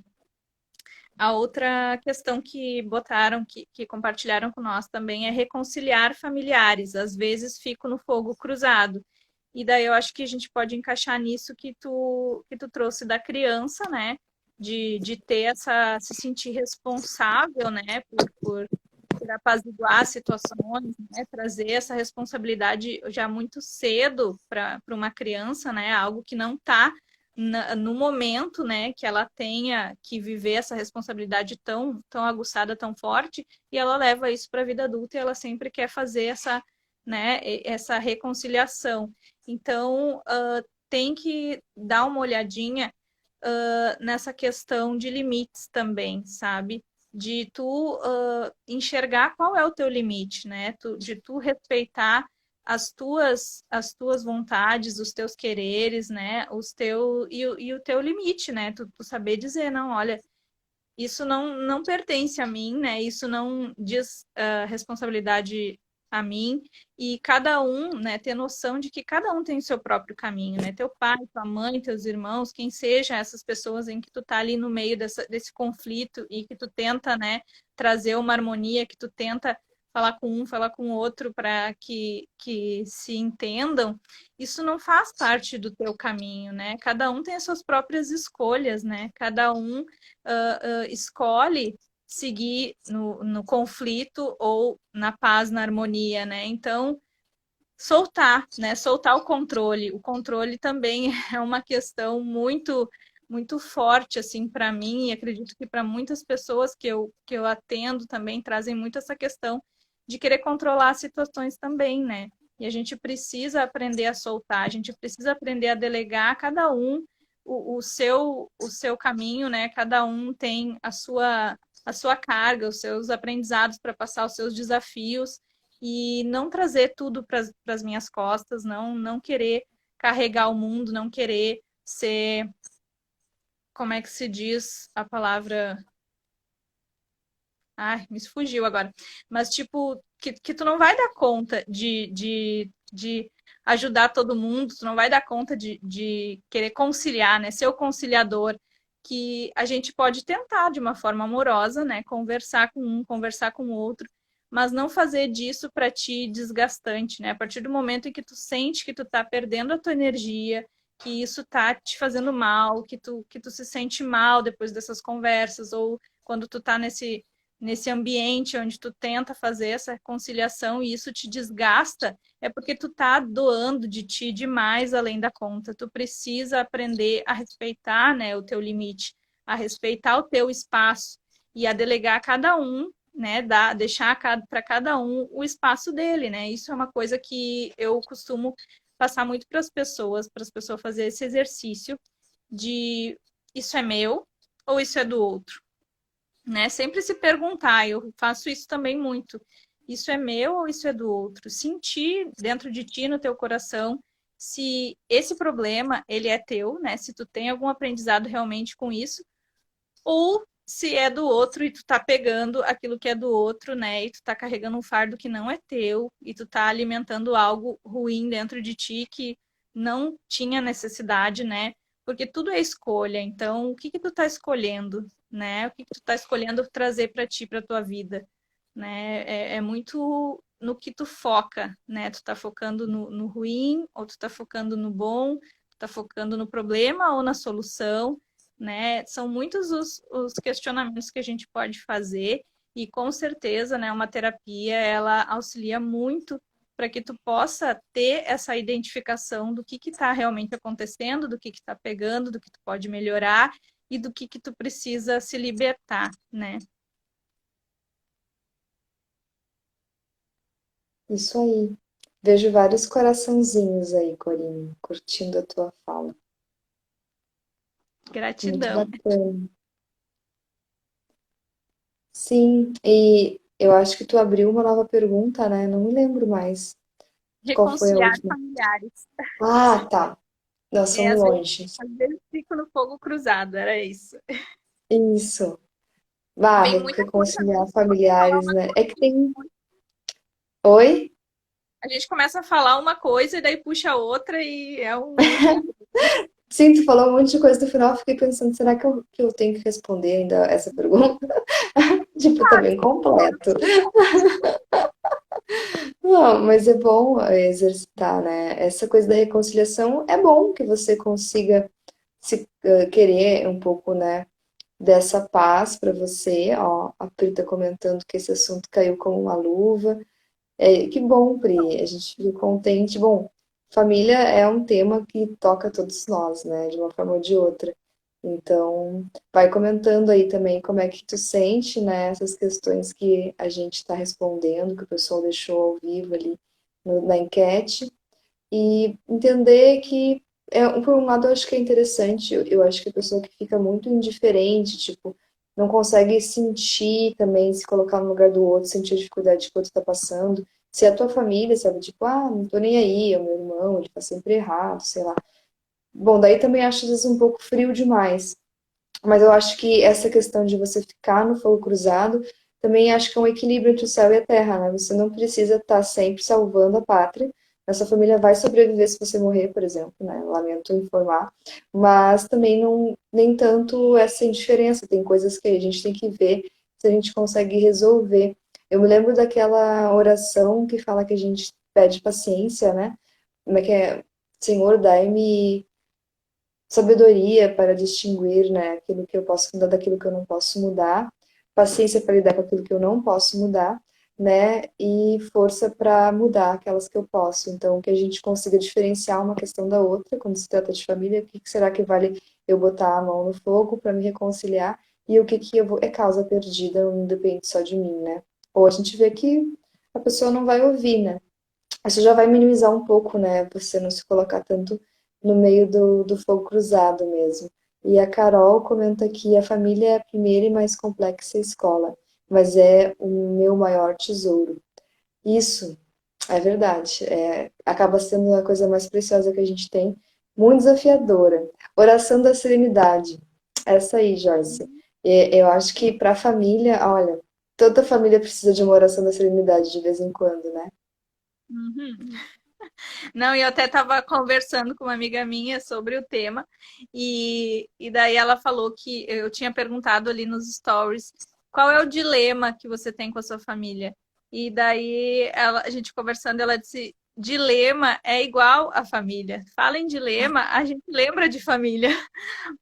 a outra questão que botaram, que compartilharam com nós também é reconciliar familiares. Às vezes fico no fogo cruzado. E daí eu acho que a gente pode encaixar nisso que tu trouxe da criança, né? De ter se sentir responsável, né? Por apaziguar situações, né? Trazer essa responsabilidade já muito cedo para uma criança, né? Algo que não está no momento, né, que ela tenha que viver essa responsabilidade tão aguçada, tão forte, e ela leva isso para a vida adulta e ela sempre quer fazer né, essa reconciliação. Então, tem que dar uma olhadinha nessa questão de limites também, sabe? De tu enxergar qual é o teu limite, né? De tu respeitar as tuas vontades, os teus quereres, né? E o teu limite, né? Tu saber dizer, não, olha, isso não pertence a mim, né? Isso não diz responsabilidade a mim. E cada um, né, ter noção de que cada um tem o seu próprio caminho, né? Teu pai, tua mãe, teus irmãos, quem seja essas pessoas em que tu tá ali no meio desse conflito e que tu tenta, né, trazer uma harmonia, que tu tenta falar com um, falar com o outro para que se entendam, isso não faz parte do teu caminho, né? Cada um tem as suas próprias escolhas, né? Cada um escolhe seguir no conflito ou na paz, na harmonia, né? Então, soltar, né? Soltar o controle. O controle também é uma questão muito forte assim para mim e acredito que para muitas pessoas que eu atendo também trazem muito essa questão de querer controlar as situações também, né? E a gente precisa aprender a soltar, a gente precisa aprender a delegar a cada um o seu caminho, né? Cada um tem a sua carga, os seus aprendizados para passar os seus desafios e não trazer tudo para as minhas costas, não querer carregar o mundo, não querer ser, como é que se diz a palavra? Ai, me fugiu agora. Mas, tipo, que tu não vai dar conta de ajudar todo mundo, tu não vai dar conta de querer conciliar, né? Ser o conciliador, que a gente pode tentar de uma forma amorosa, né? Conversar com um, conversar com o outro, mas não fazer disso para ti desgastante, né? A partir do momento em que tu sente que tu tá perdendo a tua energia, que isso tá te fazendo mal, que tu se sente mal depois dessas conversas, ou quando tu tá nesse ambiente onde tu tenta fazer essa conciliação e isso te desgasta, é porque tu tá doando de ti demais além da conta. Tu precisa aprender a respeitar, né, o teu limite, a respeitar o teu espaço e a delegar a cada um, né, deixar para cada um o espaço dele, né? Isso é uma coisa que eu costumo passar muito para as pessoas fazer esse exercício de isso é meu ou isso é do outro, né? Sempre se perguntar, eu faço isso também muito. Isso é meu ou isso é do outro? Sentir dentro de ti, no teu coração, se esse problema ele é teu, né? Se tu tem algum aprendizado realmente com isso, ou se é do outro e tu tá pegando aquilo que é do outro, né? E tu tá carregando um fardo que não é teu e tu tá alimentando algo ruim dentro de ti que não tinha necessidade, né? Porque tudo é escolha. Então, o que que tu tá escolhendo, né? O que que tu tá escolhendo trazer para ti, para tua vida, né? É muito no que tu foca, né? Tu tá focando no ruim ou tu tá focando no bom, tu tá focando no problema ou na solução, né? São muitos os questionamentos que a gente pode fazer e com certeza, né, uma terapia ela auxilia muito para que tu possa ter essa identificação do que está realmente acontecendo, do que está pegando, do que tu pode melhorar e do que tu precisa se libertar, né? Isso aí. Vejo vários coraçãozinhos aí, Corine, curtindo a tua fala. Muito Gratidão. bacana. Sim, e eu acho que tu abriu uma nova pergunta, né? Não me lembro mais qual foi a Reconciliar última. familiares. Ah, tá. Nós É, somos longe. às vezes fico no fogo cruzado, era isso. Isso. Bah, Vem muita coisa na reconciliar mente, falar familiares, uma né? É que tem. coisa. Oi? A gente começa a falar uma coisa e daí puxa outra e é um monte de Sim, tu falou um monte de coisa no final, eu fiquei pensando, será que eu tenho que responder ainda essa pergunta? Tipo, tá bem completo. Não, mas é bom exercitar, né? Essa coisa da reconciliação é bom que você consiga se querer um pouco, né, dessa paz para você. Ó, a Pri tá comentando que esse assunto caiu como uma luva. É, que bom, Pri, a gente fica contente. Bom, família é um tema que toca todos nós, né, de uma forma ou de outra. Então, vai comentando aí também como é que tu sente, né, essas questões que a gente está respondendo, que o pessoal deixou ao vivo ali na enquete, e entender que, por um lado, eu acho que é interessante, eu acho que a pessoa que fica muito indiferente, tipo, não consegue sentir também, se colocar no lugar do outro, sentir a dificuldade que o outro está passando, se é a tua família, sabe, tipo, ah, não tô nem aí, é o meu irmão, ele tá sempre errado, sei lá. Bom, daí também acho às vezes um pouco frio demais. Mas eu acho que essa questão de você ficar no fogo cruzado, também acho que é um equilíbrio entre o céu e a terra, né? Você não precisa estar sempre salvando a pátria. Essa família vai sobreviver se você morrer, por exemplo, né? Lamento informar. Mas também não, nem tanto essa indiferença. Tem coisas que a gente tem que ver se a gente consegue resolver. Eu me lembro daquela oração que fala que a gente pede paciência, né? Como é que é? Senhor, dai-me sabedoria para distinguir, né, aquilo que eu posso mudar daquilo que eu não posso mudar, paciência para lidar com aquilo que eu não posso mudar, né, e força para mudar aquelas que eu posso. Então, que a gente consiga diferenciar uma questão da outra quando se trata de família, o que será que vale eu botar a mão no fogo para me reconciliar e o que eu vou é causa perdida, não depende só de mim, né? Ou a gente vê que a pessoa não vai ouvir, né? Isso já vai minimizar um pouco, né? Você não se colocar tanto no meio do fogo cruzado mesmo. E a Carol comenta que a família é a primeira e mais complexa escola, mas é o meu maior tesouro. Isso é verdade. Acaba sendo a coisa mais preciosa que a gente tem, muito desafiadora. Oração da serenidade. Essa aí, Joyce. Eu acho que para a família, olha, toda família precisa de uma oração da serenidade de vez em quando, né? Uhum. Não, e eu até estava conversando com uma amiga minha sobre o tema, e daí ela falou que eu tinha perguntado ali nos stories qual é o dilema que você tem com a sua família. E daí a gente conversando, ela disse: dilema é igual a família. Fala em dilema, a gente lembra de família.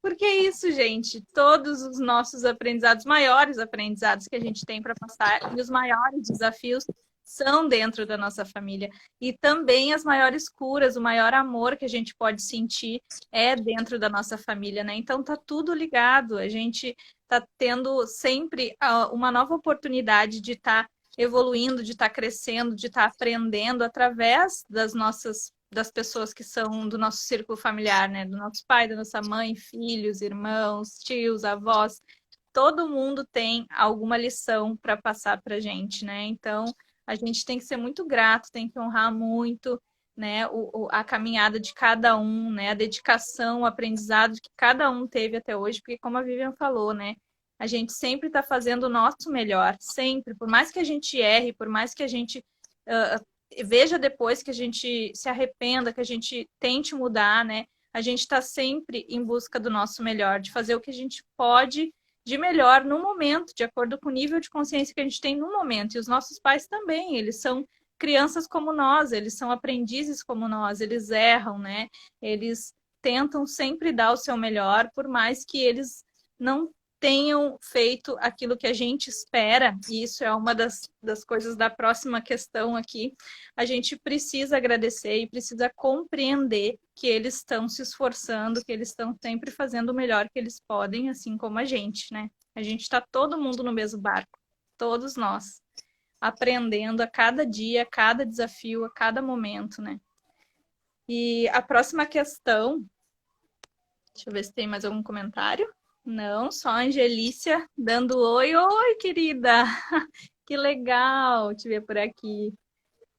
Porque é isso, gente. Todos os nossos aprendizados, maiores aprendizados que a gente tem para passar e os maiores desafios são dentro da nossa família. E também as maiores curas, o maior amor que a gente pode sentir é dentro da nossa família, né? Então tá tudo ligado. A gente tá tendo sempre uma nova oportunidade de estar evoluindo, de estar crescendo, de estar aprendendo através das pessoas que são do nosso círculo familiar, né? Do nosso pai, da nossa mãe, filhos, irmãos, tios, avós. Todo mundo tem alguma lição para passar para a gente, né? Então, a gente tem que ser muito grato, tem que honrar muito, né? A caminhada de cada um, né? A dedicação, o aprendizado que cada um teve até hoje, porque como a Vivian falou, né? A gente sempre está fazendo o nosso melhor, sempre. Por mais que a gente erre, por mais que a gente veja depois, que a gente se arrependa, que a gente tente mudar, né? A gente está sempre em busca do nosso melhor, de fazer o que a gente pode de melhor no momento, de acordo com o nível de consciência que a gente tem no momento. E os nossos pais também, eles são crianças como nós, eles são aprendizes como nós, eles erram, né? Eles tentam sempre dar o seu melhor, por mais que eles não tenham feito aquilo que a gente espera, e isso é uma das coisas da próxima questão aqui. A gente precisa agradecer e precisa compreender que eles estão se esforçando, que eles estão sempre fazendo o melhor que eles podem, assim como a gente, né? A gente está todo mundo no mesmo barco, todos nós, aprendendo a cada dia, a cada desafio, a cada momento, né? E a próxima questão, deixa eu ver se tem mais algum comentário. Não, só a Angelícia dando oi. Oi, querida! Que legal te ver por aqui.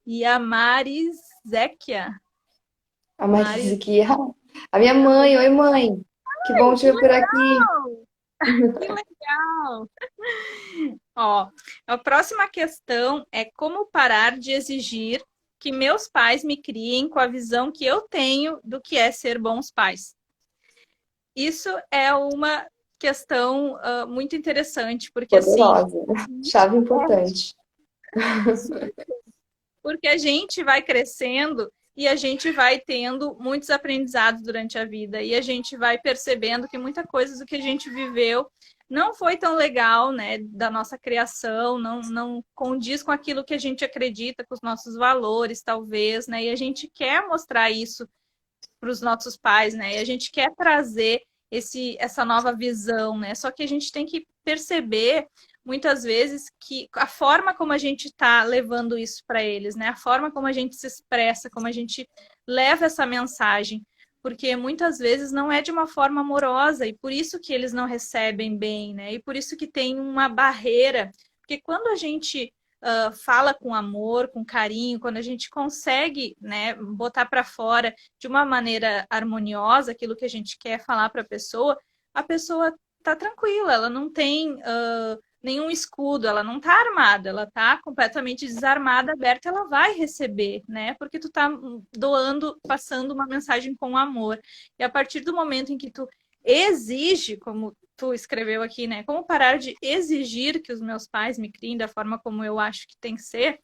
E a Mariséquia. A Maris... Mariziquinha. A minha mãe, oi mãe. Que bom te Que ver por aqui. legal! Que legal! Ó, a próxima questão é como parar de exigir que meus pais me criem com a visão que eu tenho do que é ser bons pais. Isso é uma questão muito interessante, porque assim, Poderosa. Chave importante. porque a gente vai crescendo e a gente vai tendo muitos aprendizados durante a vida e a gente vai percebendo que muita coisa do que a gente viveu não foi tão legal, né, da nossa criação, não condiz com aquilo que a gente acredita, com os nossos valores, talvez, né, e a gente quer mostrar isso para os nossos pais, né, e a gente quer trazer essa nova visão, né, só que a gente tem que perceber muitas vezes que a forma como a gente está levando isso para eles, né? A forma como a gente se expressa, como a gente leva essa mensagem, porque muitas vezes não é de uma forma amorosa e por isso que eles não recebem bem, né? E por isso que tem uma barreira, porque quando a gente fala com amor, com carinho, quando a gente consegue, né, botar para fora de uma maneira harmoniosa aquilo que a gente quer falar para a pessoa tá tranquila, ela não tem nenhum escudo, ela não tá armada, ela tá completamente desarmada, aberta, ela vai receber, né? Porque tu tá doando, passando uma mensagem com amor. E a partir do momento em que tu exige, como tu escreveu aqui, né? Como parar de exigir que os meus pais me criem da forma como eu acho que tem que ser,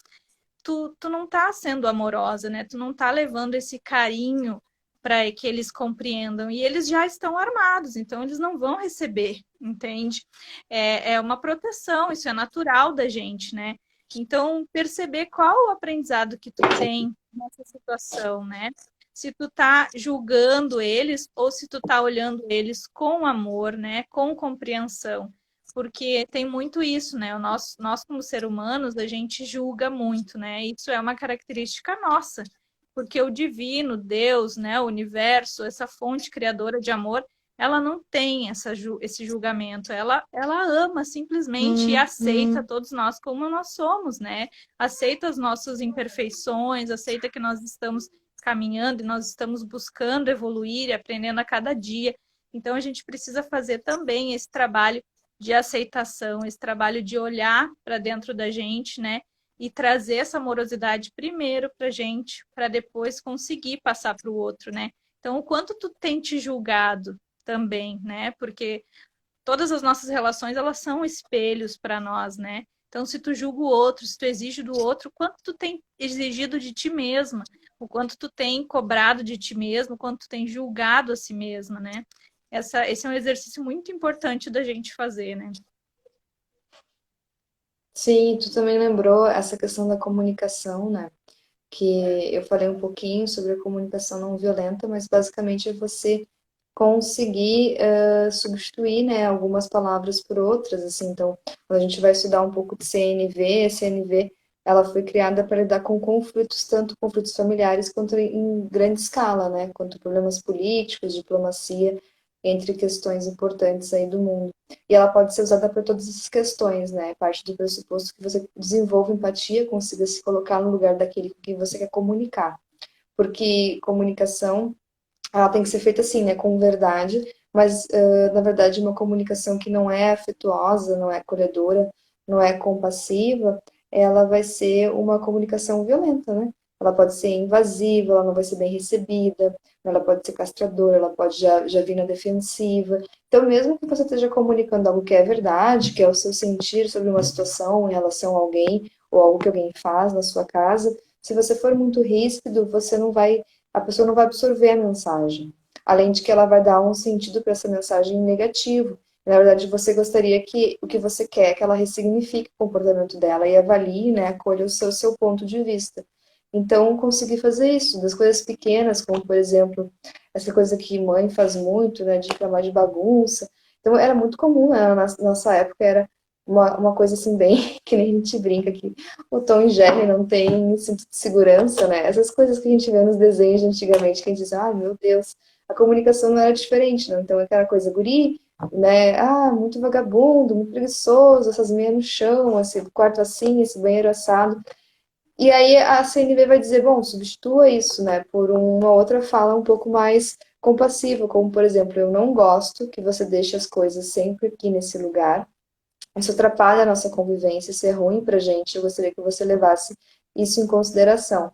tu não tá sendo amorosa, né? Tu não tá levando esse carinho para que eles compreendam. E eles já estão armados, então eles não vão receber, entende? É uma proteção, isso é natural da gente, né? Então, perceber qual o aprendizado que tu tem nessa situação, né? Se tu tá julgando eles ou se tu tá olhando eles com amor, né? Com compreensão. Porque tem muito isso, né? Nós como seres humanos, a gente julga muito, né? Isso é uma característica nossa porque o divino, Deus, né, o universo, essa fonte criadora de amor, ela não tem esse julgamento, ela ama simplesmente e Hum, aceita todos nós como nós somos, né? Aceita as nossas imperfeições, aceita que nós estamos caminhando e nós estamos buscando evoluir e aprendendo a cada dia. Então a gente precisa fazer também esse trabalho de aceitação, esse trabalho de olhar para dentro da gente, né? E trazer essa amorosidade primeiro para a gente, para depois conseguir passar para o outro, né? Então, o quanto tu tem te julgado também, né? Porque todas as nossas relações, elas são espelhos para nós, né? Então, se tu julga o outro, se tu exige do outro, o quanto tu tem exigido de ti mesma, o quanto tu tem cobrado de ti mesmo, o quanto tu tem julgado a si mesma, né? Esse é um exercício muito importante da gente fazer, né? sim, tu também lembrou essa questão da comunicação, né? Que eu falei um pouquinho sobre a comunicação não violenta, mas basicamente é você conseguir substituir, né, algumas palavras por outras, assim. Então, quando a gente vai estudar um pouco de CNV, a CNV ela foi criada para lidar com conflitos, tanto conflitos familiares quanto em grande escala, né, quanto problemas políticos, diplomacia, entre questões importantes aí do mundo. E ela pode ser usada para todas essas questões, né? Parte do pressuposto que você desenvolva empatia, consiga se colocar no lugar daquele com quem você quer comunicar. Porque comunicação, ela tem que ser feita assim, né? Com verdade, mas na verdade uma comunicação que não é afetuosa, não é acolhedora, não é compassiva, ela vai ser uma comunicação violenta, né? Ela pode ser invasiva, ela não vai ser bem recebida, ela pode ser castradora, ela pode já vir na defensiva. Então, mesmo que você esteja comunicando algo que é verdade, que é o seu sentir sobre uma situação em relação a alguém, ou algo que alguém faz na sua casa, se você for muito ríspido, você não vai, a pessoa não vai absorver a mensagem. Além de que ela vai dar um sentido para essa mensagem negativo. Na verdade, você gostaria que o que você quer é que ela ressignifique o comportamento dela e avalie, né, acolha o seu ponto de vista. Então, conseguir fazer isso, das coisas pequenas, como, por exemplo, essa coisa que mãe faz muito, né, de reclamar de bagunça. Então, era muito comum, né, na nossa época, era uma coisa assim, bem que nem a gente brinca aqui. O Tom e Jerry não tem cinto de segurança, né? Essas coisas que a gente vê nos desenhos de antigamente, que a gente diz, ah, meu Deus, a comunicação não era diferente, não. Então, aquela coisa, guri, né? Ah, muito vagabundo, muito preguiçoso, essas meias no chão, esse quarto assim, esse banheiro assado. E aí a CNV vai dizer, bom, substitua isso, né, por uma outra fala um pouco mais compassiva, como, por exemplo, eu não gosto que você deixe as coisas sempre aqui nesse lugar. Isso atrapalha a nossa convivência, isso é ruim pra gente, eu gostaria que você levasse isso em consideração.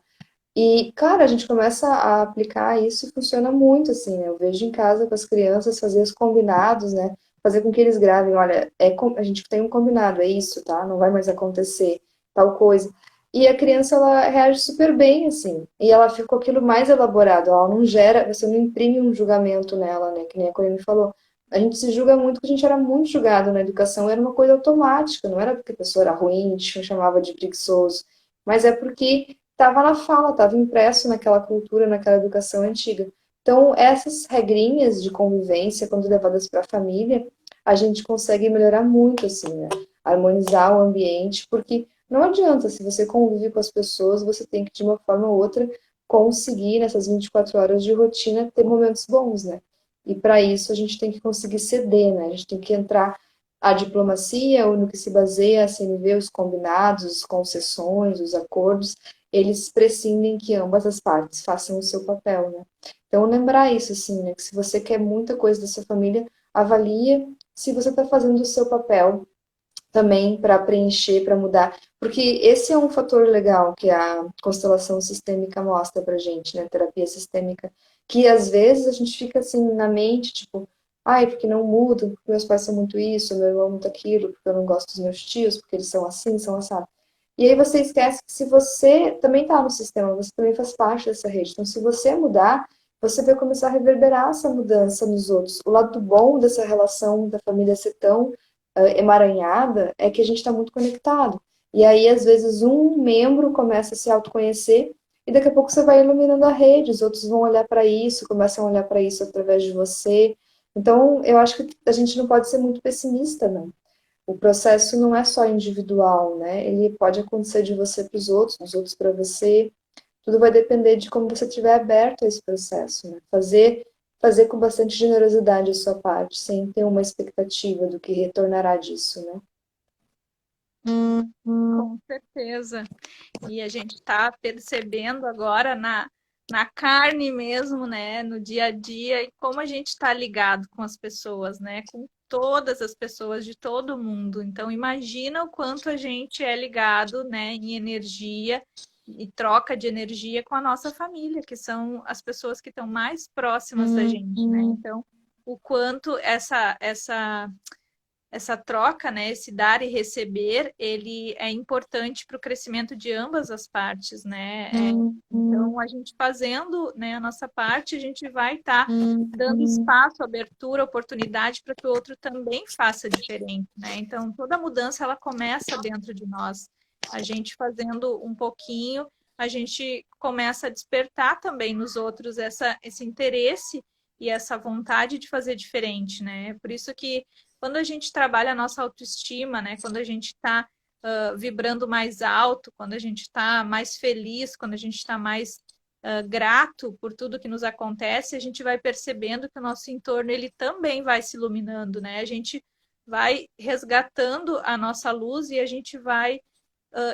E, cara, a gente começa a aplicar isso e funciona muito, assim, né? Eu vejo em casa com as crianças fazer os combinados, né? Fazer com que eles gravem, olha, a gente tem um combinado, é isso, tá? Não vai mais acontecer tal coisa. E a criança, ela reage super bem, assim. E ela fica com aquilo mais elaborado. Ela não gera, você não imprime um julgamento nela, né? Que nem a Corinne me falou. A gente se julga muito, porque a gente era muito julgado na educação, era uma coisa automática, não era porque a pessoa era ruim, te chamava de preguiçoso, mas é porque estava na fala, estava impresso naquela cultura, naquela educação antiga. Então, essas regrinhas de convivência, quando levadas para a família, a gente consegue melhorar muito, assim, né? Harmonizar o ambiente, porque não adianta, se você convive com as pessoas, você tem que, de uma forma ou outra, conseguir, nessas 24 horas de rotina, ter momentos bons, né? E para isso a gente tem que conseguir ceder, né? A gente tem que entrar a diplomacia, no que se baseia a CNV, os combinados, as concessões, os acordos, eles prescindem que ambas as partes façam o seu papel, né? Então, lembrar isso, assim, né? Que se você quer muita coisa da sua família, avalia se você está fazendo o seu papel também para preencher, para mudar. Porque esse é um fator legal que a constelação sistêmica mostra pra gente, né? Terapia sistêmica, que às vezes a gente fica assim na mente, tipo, ai, porque não mudam, porque meus pais são muito isso, meu irmão muito aquilo, porque eu não gosto dos meus tios, porque eles são assim, são assados. E aí você esquece que se você também está no sistema, você também faz parte dessa rede. Então, se você mudar, você vai começar a reverberar essa mudança nos outros. O lado bom dessa relação da família ser tão emaranhada é que a gente está muito conectado. E aí, às vezes, um membro começa a se autoconhecer e daqui a pouco você vai iluminando a rede, os outros vão olhar para isso, começam a olhar para isso através de você. Então, eu acho que a gente não pode ser muito pessimista, não. O processo não é só individual, né? Ele pode acontecer de você para os outros, dos outros para você. Tudo vai depender de como você estiver aberto a esse processo, né? Fazer fazer com bastante generosidade a sua parte, sem ter uma expectativa do que retornará disso, né? Com certeza. E a gente está percebendo agora na carne mesmo, né, no dia a dia, e como a gente está ligado com as pessoas, né, com todas as pessoas de todo mundo. Então, imagina o quanto a gente é ligado, né, em energia e troca de energia com a nossa família, que são as pessoas que estão mais próximas da gente, né? Então, o quanto essa troca, né, esse dar e receber, ele é importante para o crescimento de ambas as partes, né? Então, a gente fazendo, né, a nossa parte, a gente vai estar dando espaço, abertura, oportunidade para que o outro também faça diferente, né? Então, toda mudança, ela começa dentro de nós. A gente fazendo um pouquinho, a gente começa a despertar também nos outros esse interesse e essa vontade de fazer diferente, né? Por isso que quando a gente trabalha a nossa autoestima, né? Quando a gente está vibrando mais alto, quando a gente está mais feliz, quando a gente está mais grato por tudo que nos acontece, a gente vai percebendo que o nosso entorno ele também vai se iluminando, né? A gente vai resgatando a nossa luz e a gente vai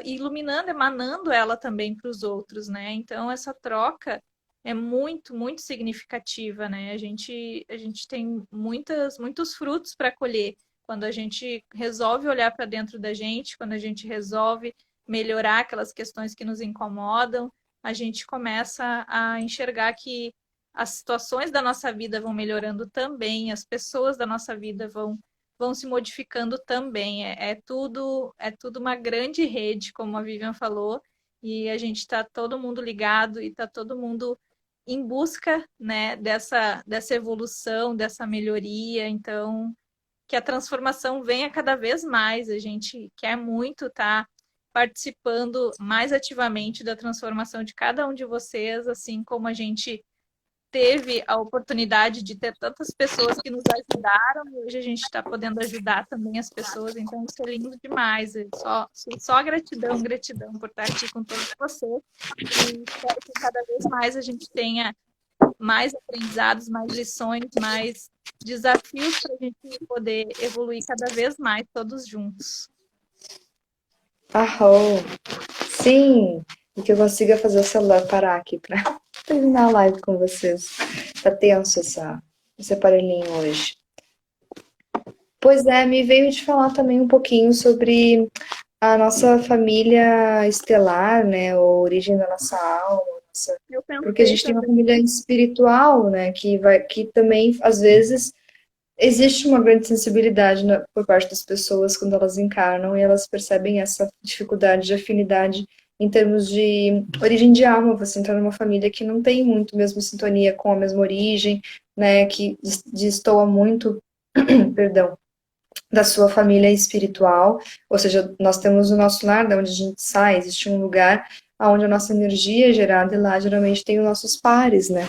iluminando, emanando ela também para os outros, né? Então essa troca é muito, muito significativa, né? A gente tem muitos frutos para colher quando a gente resolve olhar para dentro da gente, quando a gente resolve melhorar aquelas questões que nos incomodam, a gente começa a enxergar que as situações da nossa vida vão melhorando também, as pessoas da nossa vida vão se modificando também. É tudo uma grande rede, como a Vivian falou, e a gente está todo mundo ligado e está todo mundo em busca, né, dessa evolução, dessa melhoria. Então, que a transformação venha cada vez mais. A gente quer muito estar participando mais ativamente da transformação de cada um de vocês, assim como a gente teve a oportunidade de ter tantas pessoas que nos ajudaram e hoje a gente está podendo ajudar também as pessoas, então isso é lindo demais. Só gratidão, gratidão por estar aqui com todos vocês e espero que cada vez mais a gente tenha mais aprendizados, mais lições, mais desafios para a gente poder evoluir cada vez mais todos juntos. Arrou! Sim! E que eu consiga fazer o celular parar aqui para terminar a live com vocês. Tá tenso esse aparelhinho hoje. Pois é, me veio de falar também um pouquinho sobre a nossa família estelar, né? A origem da nossa alma, Eu porque a pensei gente tem uma também. família espiritual, né? Que também, às vezes, existe uma grande sensibilidade por parte das pessoas quando elas encarnam e elas percebem essa dificuldade de afinidade em termos de origem de alma. Você entrar numa família que não tem muito mesmo sintonia com a mesma origem, né? Que destoa muito, perdão, da sua família espiritual, ou seja, nós temos o nosso lar, da onde a gente sai, existe um lugar onde a nossa energia é gerada e lá geralmente tem os nossos pares, né?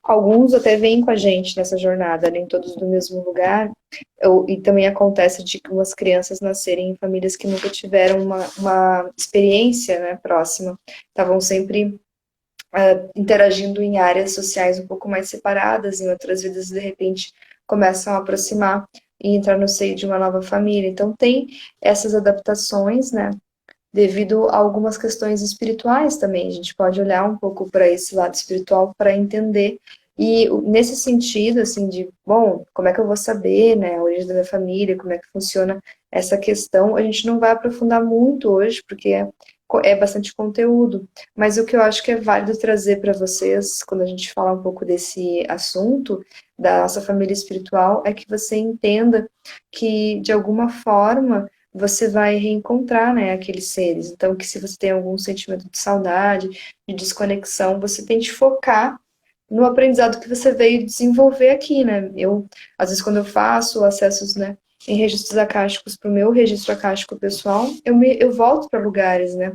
Alguns até vêm com a gente nessa jornada, nem todos do mesmo lugar, e também acontece de que umas crianças nascerem em famílias que nunca tiveram uma experiência, né, próxima, estavam sempre interagindo em áreas sociais um pouco mais separadas, em outras vidas, de repente, começam a aproximar e entrar no seio de uma nova família. Então, tem essas adaptações, né? Devido a algumas questões espirituais também. A gente pode olhar um pouco para esse lado espiritual para entender. E nesse sentido, assim, de, bom, como é que eu vou saber, né, a origem da minha família, como é que funciona essa questão, a gente não vai aprofundar muito hoje, porque é bastante conteúdo. Mas o que eu acho que é válido trazer para vocês, quando a gente falar um pouco desse assunto, da nossa família espiritual, é que você entenda que, de alguma forma, você vai reencontrar, né, aqueles seres. Então, que se você tem algum sentimento de saudade, de desconexão, você tem que focar no aprendizado que você veio desenvolver aqui, né? Eu, às vezes, quando eu faço acessos, né, em registros acásticos para o meu registro acástico pessoal, eu volto para lugares, né?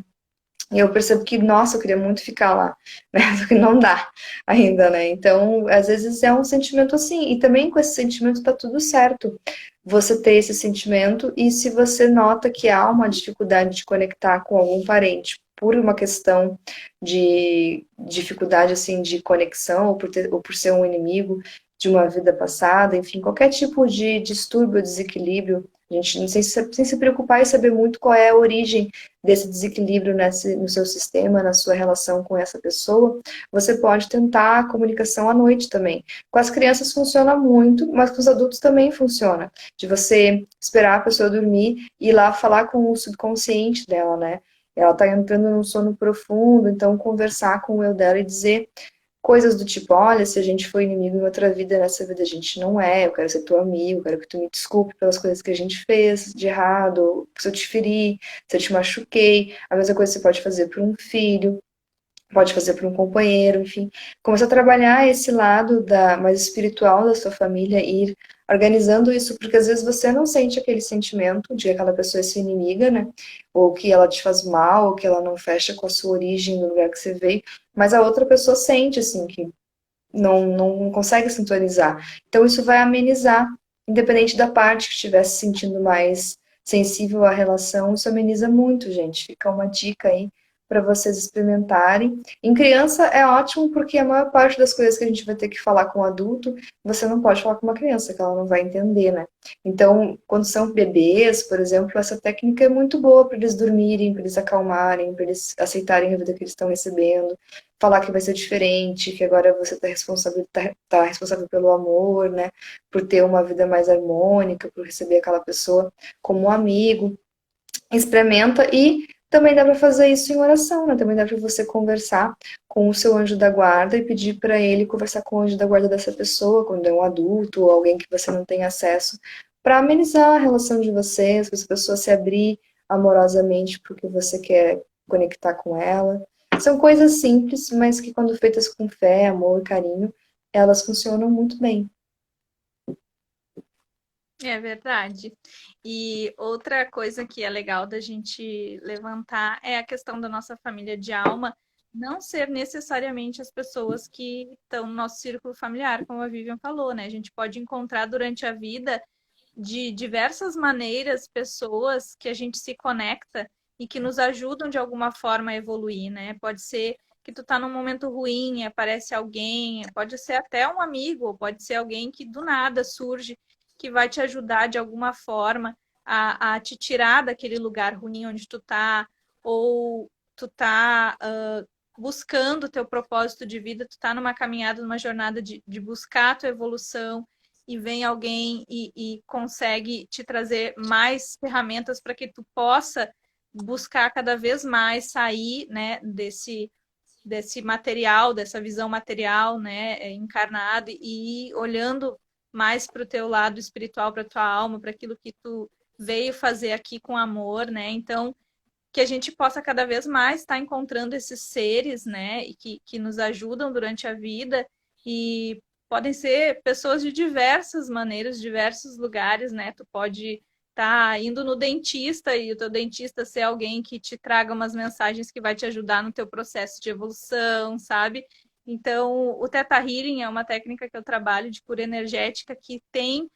E eu percebo que, nossa, eu queria muito ficar lá, né? Só que não dá ainda, né? Então, às vezes é um sentimento assim. E também com esse sentimento tá tudo certo. Você ter esse sentimento e se você nota que há uma dificuldade de conectar com algum parente por uma questão de dificuldade, assim, de conexão ou por ser um inimigo, de uma vida passada, enfim, qualquer tipo de distúrbio ou desequilíbrio, a gente não sei se, sem se preocupar e saber muito qual é a origem desse desequilíbrio no seu sistema, na sua relação com essa pessoa, você pode tentar a comunicação à noite também. Com as crianças funciona muito, mas com os adultos também funciona. De você esperar a pessoa dormir e ir lá falar com o subconsciente dela, né? Ela tá entrando num sono profundo, então conversar com o eu dela e dizer coisas do tipo, olha, se a gente foi inimigo em outra vida, nessa vida a gente não é, eu quero ser teu amigo, eu quero que tu me desculpe pelas coisas que a gente fez de errado, se eu te feri, se eu te machuquei. A mesma coisa você pode fazer para um filho, pode fazer para um companheiro, enfim. Começa a trabalhar esse lado mais espiritual da sua família e ir organizando isso, porque às vezes você não sente aquele sentimento de que aquela pessoa é sua inimiga, né? Ou que ela te faz mal, ou que ela não fecha com a sua origem do lugar que você veio, mas a outra pessoa sente, assim, que não consegue sintonizar. Então isso vai amenizar, independente da parte que estiver se sentindo mais sensível à relação, isso ameniza muito, gente. Fica uma dica aí para vocês experimentarem. Em criança é ótimo porque a maior parte das coisas que a gente vai ter que falar com um adulto, você não pode falar com uma criança, que ela não vai entender, né? Então, quando são bebês, por exemplo, essa técnica é muito boa para eles dormirem, para eles acalmarem, para eles aceitarem a vida que eles estão recebendo, falar que vai ser diferente, que agora você tá responsável pelo amor, né? Por ter uma vida mais harmônica, por receber aquela pessoa como um amigo. Experimenta e também dá para fazer isso em oração, né? Também dá para você conversar com o seu anjo da guarda e pedir para ele conversar com o anjo da guarda dessa pessoa, quando é um adulto ou alguém que você não tem acesso, para amenizar a relação de vocês, para essa pessoa se abrir amorosamente porque você quer conectar com ela. São coisas simples, mas que quando feitas com fé, amor, carinho, elas funcionam muito bem. É verdade. E outra coisa que é legal da gente levantar é a questão da nossa família de alma não ser necessariamente as pessoas que estão no nosso círculo familiar, como a Vivian falou, né? A gente pode encontrar durante a vida de diversas maneiras pessoas que a gente se conecta e que nos ajudam de alguma forma a evoluir, né? Pode ser que tu tá num momento ruim, aparece alguém, pode ser até um amigo, pode ser alguém que do nada surge que vai te ajudar de alguma forma a te tirar daquele lugar ruim onde tu tá, ou tu tá buscando o teu propósito de vida, tu tá numa caminhada, numa jornada de buscar a tua evolução, e vem alguém e consegue te trazer mais ferramentas para que tu possa buscar cada vez mais sair, né, desse material, dessa visão material, né, encarnada, e ir olhando mais para o teu lado espiritual, para a tua alma, para aquilo que tu veio fazer aqui com amor, né? Então, que a gente possa cada vez mais estar encontrando esses seres, né, e que nos ajudam durante a vida, e podem ser pessoas de diversas maneiras, diversos lugares, né? Tu pode estar indo no dentista e o teu dentista ser alguém que te traga umas mensagens que vai te ajudar no teu processo de evolução, sabe? Então, o Theta Healing é uma técnica que eu trabalho de cura energética que tem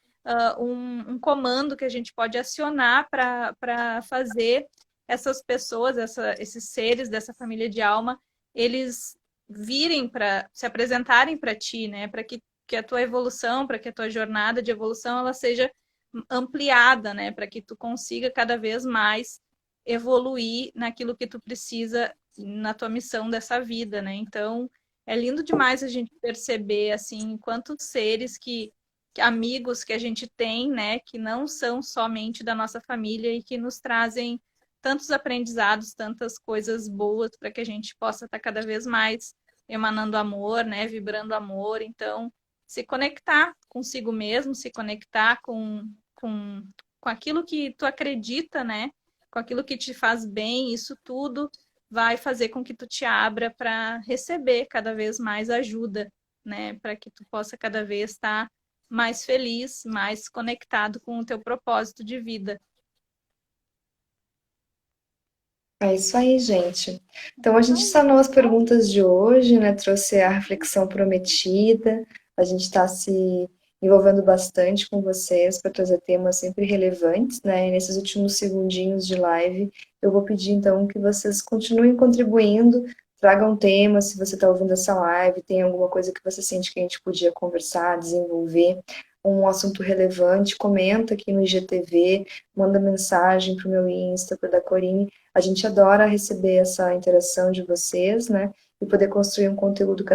um comando que a gente pode acionar para fazer essas pessoas, esses seres dessa família de alma, eles virem para se apresentarem para ti, né? Para que a tua evolução, para que a tua jornada de evolução ela seja ampliada, né? Para que tu consiga cada vez mais evoluir naquilo que tu precisa na tua missão dessa vida, né? Então, é lindo demais a gente perceber assim quantos seres amigos que a gente tem, né, que não são somente da nossa família e que nos trazem tantos aprendizados, tantas coisas boas para que a gente possa estar cada vez mais emanando amor, né, vibrando amor. Então, se conectar consigo mesmo, se conectar com aquilo que tu acredita, né, com aquilo que te faz bem, isso tudo vai fazer com que tu te abra para receber cada vez mais ajuda, né, para que tu possa cada vez estar mais feliz, mais conectado com o teu propósito de vida. É isso aí, gente. Então a gente sanou as perguntas de hoje, né? Trouxe a reflexão prometida. A gente está se envolvendo bastante com vocês para trazer temas sempre relevantes, né? E nesses últimos segundinhos de live, eu vou pedir então que vocês continuem contribuindo, Traga um tema, se você está ouvindo essa live, tem alguma coisa que você sente que a gente podia conversar, desenvolver, um assunto relevante, comenta aqui no IGTV, manda mensagem para o meu Insta, para o da Corine. A gente adora receber essa interação de vocês, né? E poder construir um conteúdo cada